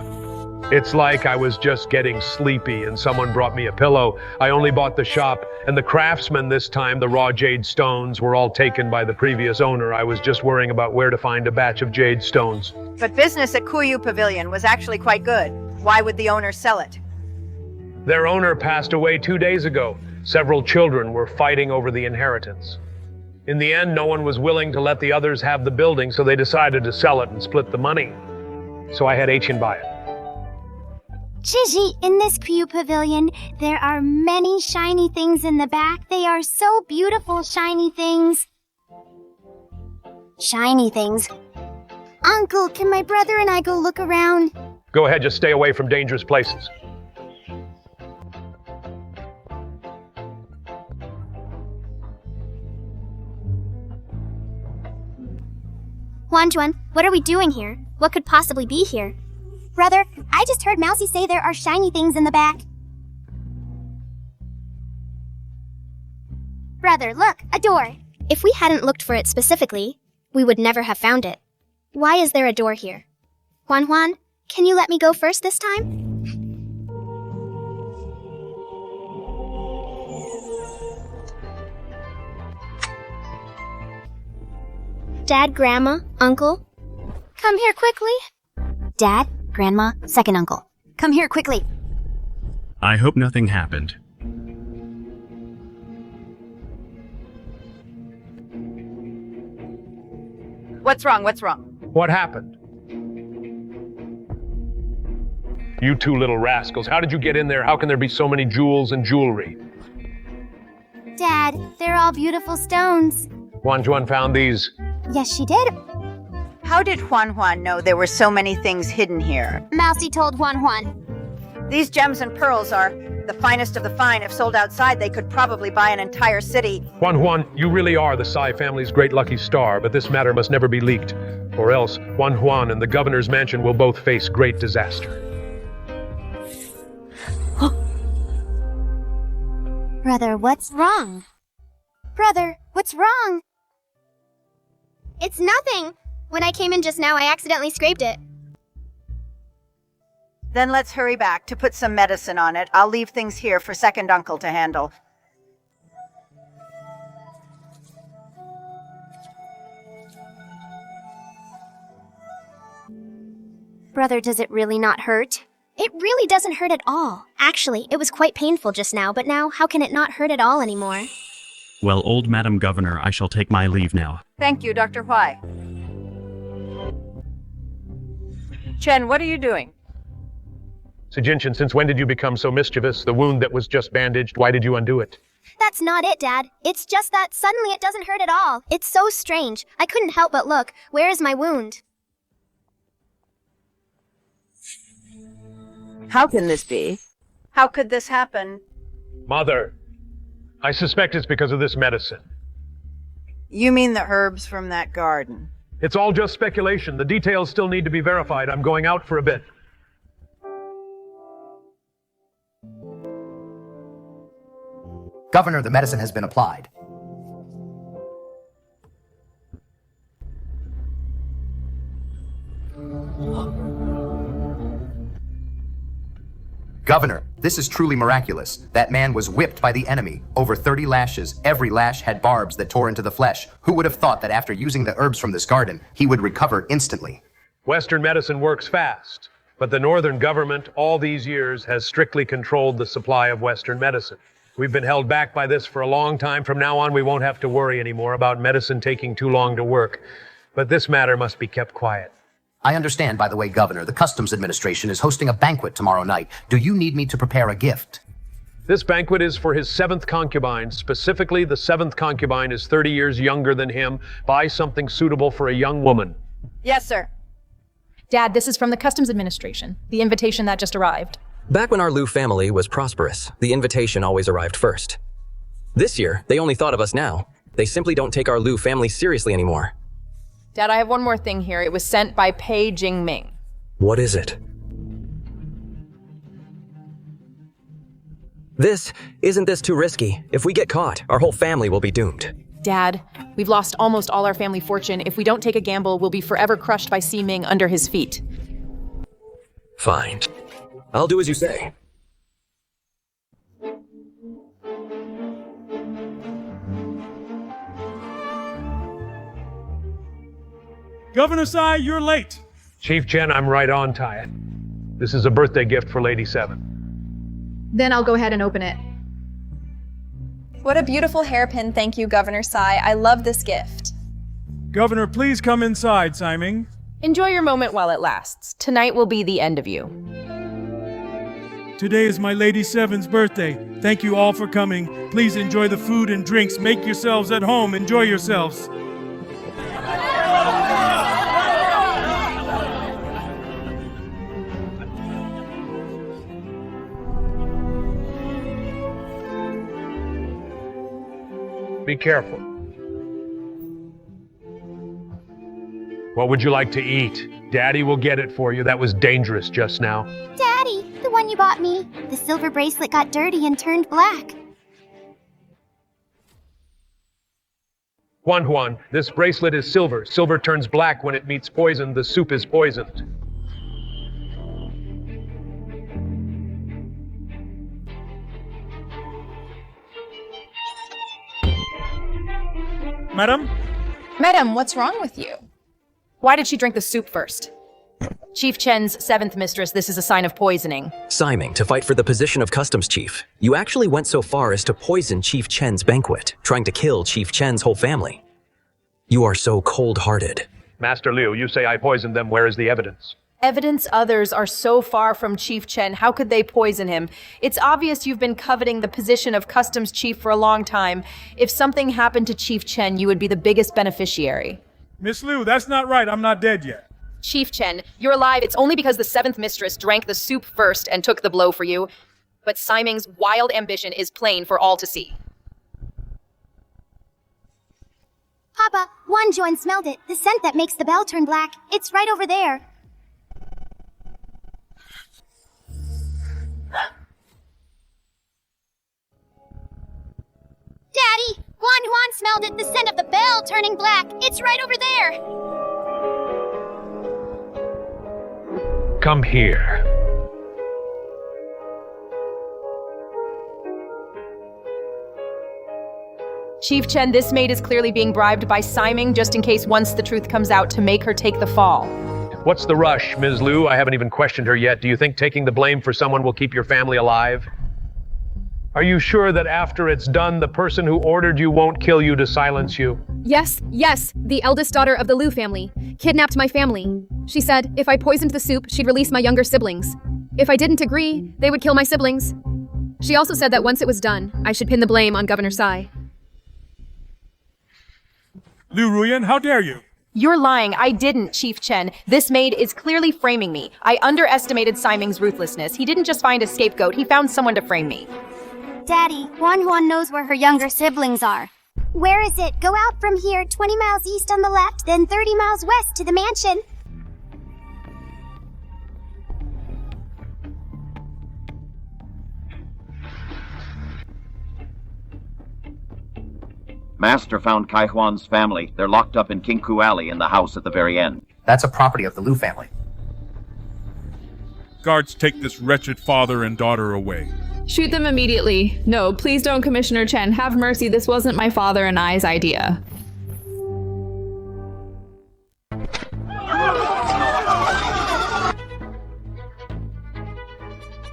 It's like I was just getting sleepy and someone brought me a pillow. I only bought the shop, and the craftsman this time, the raw jade stones, were all taken by the previous owner. I was just worrying about where to find a batch of jade stones. But business at Kuyu Pavilion was actually quite good. Why would the owner sell it? Their owner passed away 2 days ago. Several children were fighting over the inheritance. In the end, no one was willing to let the others have the building, so they decided to sell it and split the money. So I had Atian buy it. Gigi, in this Kuyu Pavilion, there are many shiny things in the back. They are so beautiful, shiny things. Shiny things. Uncle, can my brother and I go look around? Go ahead, just stay away from dangerous places. Huan Juan, what are we doing here? What could possibly be here? Brother, I just heard Mousy say there are shiny things in the back. Brother, look, a door. If we hadn't looked for it specifically, we would never have found it. Why is there a door here? Huan Huan, can you let me go first this time? Dad, Grandma, Uncle, come here quickly. Dad, Grandma, second uncle, come here quickly. I hope nothing happened. What's wrong? What's wrong? What happened? You two little rascals. How did you get in there? How can there be so many jewels and jewelry? Dad, they're all beautiful stones. Juan found these. Yes, she did. How did Juan know there were so many things hidden here? Mousy told Juan. These gems and pearls are the finest of the fine. If sold outside, they could probably buy an entire city. Juan, you really are the Sai family's great lucky star, but this matter must never be leaked, or else Juan and the governor's mansion will both face great disaster. Brother, what's wrong? Brother, what's wrong? It's nothing. When I came in just now, I accidentally scraped it. Then let's hurry back to put some medicine on it. I'll leave things here for second uncle to handle. Brother, does it really not hurt? It really doesn't hurt at all. Actually, it was quite painful just now, but now, how can it not hurt at all anymore? Well, old Madam Governor, I shall take my leave now. Thank you, Dr. Huai. Chen, what are you doing? Jinshin, since when did you become so mischievous? The wound that was just bandaged, why did you undo it? That's not it, Dad. It's just that suddenly it doesn't hurt at all. It's so strange. I couldn't help but look. Where is my wound? How can this be? How could this happen? Mother, I suspect it's because of this medicine. You mean the herbs from that garden? It's all just speculation. The details still need to be verified. I'm going out for a bit. Governor, the medicine has been applied. Governor, this is truly miraculous. That man was whipped by the enemy. Over 30 lashes. Every lash had barbs that tore into the flesh. Who would have thought that after using the herbs from this garden, he would recover instantly? Western medicine works fast, but the Northern government all these years has strictly controlled the supply of Western medicine. We've been held back by this for a long time. From now on, we won't have to worry anymore about medicine taking too long to work. But this matter must be kept quiet. I understand, by the way, Governor, the Customs Administration is hosting a banquet tomorrow night. Do you need me to prepare a gift? This banquet is for his 7th concubine. Specifically, the 7th concubine is 30 years younger than him. Buy something suitable for a young woman. Yes, sir. Dad, this is from the Customs Administration. The invitation that just arrived. Back when our Liu family was prosperous, the invitation always arrived first. This year, they only thought of us now. They simply don't take our Liu family seriously anymore. Dad, I have one more thing here. It was sent by Pei Jingming. What is it? Isn't this too risky? If we get caught, our whole family will be doomed. Dad, we've lost almost all our family fortune. If we don't take a gamble, we'll be forever crushed by Ximing under his feet. Fine. I'll do as you say. Governor Sai, you're late. Chief Chen, I'm right on time. This is a birthday gift for Lady 7. Then I'll go ahead and open it. What a beautiful hairpin, thank you, Governor Sai. I love this gift. Governor, please come inside, Siming. Enjoy your moment while it lasts. Tonight will be the end of you. Today is my Lady 7's birthday. Thank you all for coming. Please enjoy the food and drinks. Make yourselves at home. Enjoy yourselves. Be careful. What would you like to eat? Daddy will get it for you. That was dangerous just now. Daddy, the one you bought me. The silver bracelet got dirty and turned black. Juan, this bracelet is silver. Silver turns black when it meets poison. The soup is poisoned. Madam? Madam, what's wrong with you? Why did she drink the soup first? Chief Chen's 7th mistress, this is a sign of poisoning. Siming, to fight for the position of customs chief, you actually went so far as to poison Chief Chen's banquet, trying to kill Chief Chen's whole family. You are so cold-hearted. Master Liu, you say I poisoned them. Where is the evidence? Evidence others are so far from Chief Chen, how could they poison him? It's obvious you've been coveting the position of customs chief for a long time. If something happened to Chief Chen, you would be the biggest beneficiary. Miss Liu, that's not right. I'm not dead yet. Chief Chen, you're alive. It's only because the seventh mistress drank the soup first and took the blow for you. But Siming's wild ambition is plain for all to see. Papa, Wanjuan smelled it. The scent that makes the bell turn black. It's right over there. Daddy, Juan smelled it. The scent of the bell turning black. It's right over there. Come here. Chief Chen, this maid is clearly being bribed by Siming just in case once the truth comes out to make her take the fall. What's the rush, Ms. Liu? I haven't even questioned her yet. Do you think taking the blame for someone will keep your family alive? Are you sure that after it's done, the person who ordered you won't kill you to silence you? Yes, the eldest daughter of the Liu family kidnapped my family. She said if I poisoned the soup, she'd release my younger siblings. If I didn't agree, they would kill my siblings. She also said that once it was done, I should pin the blame on Governor Sai. Liu Ruyan, how dare you? You're lying. I didn't, Chief Chen. This maid is clearly framing me. I underestimated Siming's ruthlessness. He didn't just find a scapegoat, he found someone to frame me. Daddy, Wanjuan knows where her younger siblings are. Where is it? Go out from here, 20 miles east on the left, then 30 miles west to the mansion. Master found Kai Huan's family. They're locked up in Kingku Alley in the house at the very end. That's a property of the Liu family. Guards, take this wretched father and daughter away. Shoot them immediately. No, please don't, Commissioner Chen. Have mercy. This wasn't my father and I's idea.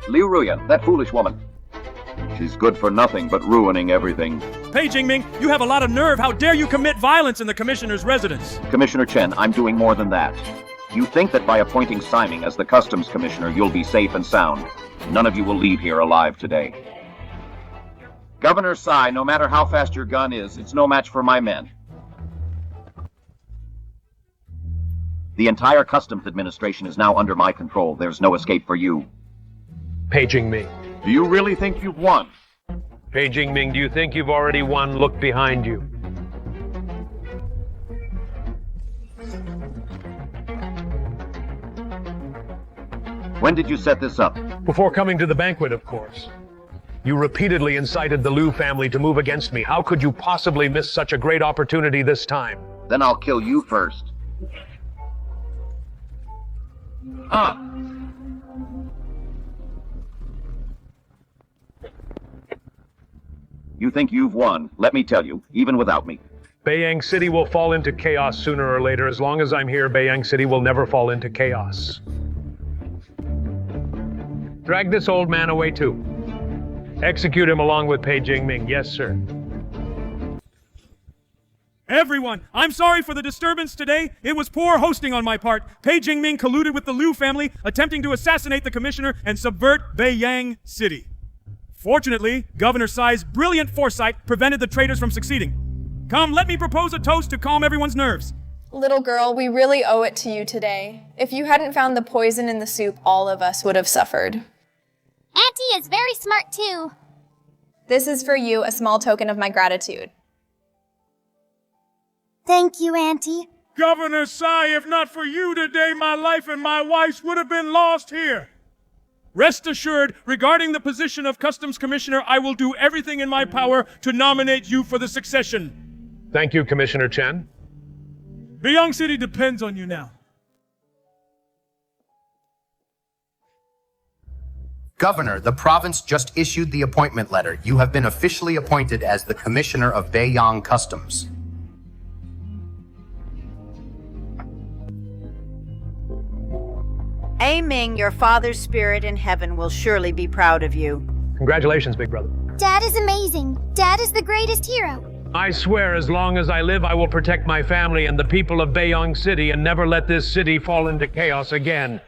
Liu Ruyan, that foolish woman. She's good for nothing but ruining everything. Pei Jingming, you have a lot of nerve. How dare you commit violence in the Commissioner's residence? Commissioner Chen, I'm doing more than that. You think that by appointing Siming as the Customs Commissioner, you'll be safe and sound. None of you will leave here alive today. Governor Sai, no matter how fast your gun is, it's no match for my men. The entire Customs Administration is now under my control. There's no escape for you. Pei Jingming. Do you really think you've won? Pei Jingming, do you think you've already won? Look behind you. When did you set this up? Before coming to the banquet, of course. You repeatedly incited the Liu family to move against me. How could you possibly miss such a great opportunity this time? Then I'll kill you first. You think you've won. Let me tell you, even without me. Beiyang City will fall into chaos sooner or later. As long as I'm here, Beiyang City will never fall into chaos. Drag this old man away too. Execute him along with Pei Jingming. Yes, sir. Everyone, I'm sorry for the disturbance today. It was poor hosting on my part. Pei Jingming colluded with the Liu family, attempting to assassinate the commissioner and subvert Beiyang City. Fortunately, Governor Sai's brilliant foresight prevented the traitors from succeeding. Come, let me propose a toast to calm everyone's nerves. Little girl, we really owe it to you today. If you hadn't found the poison in the soup, all of us would have suffered. Auntie is very smart too. This is for you, a small token of my gratitude. Thank you, Auntie. Governor Sai, if not for you today, my life and my wife's would have been lost here. Rest assured, regarding the position of Customs Commissioner, I will do everything in my power to nominate you for the succession. Thank you, Commissioner Chen. Beiyang City depends on you now. Governor, the province just issued the appointment letter. You have been officially appointed as the Commissioner of Beiyang Customs. Ming, your father's spirit in heaven will surely be proud of you. Congratulations, big brother. Dad is amazing. Dad is the greatest hero. I swear as long as I live, I will protect my family and the people of Beiyang City and never let this city fall into chaos again.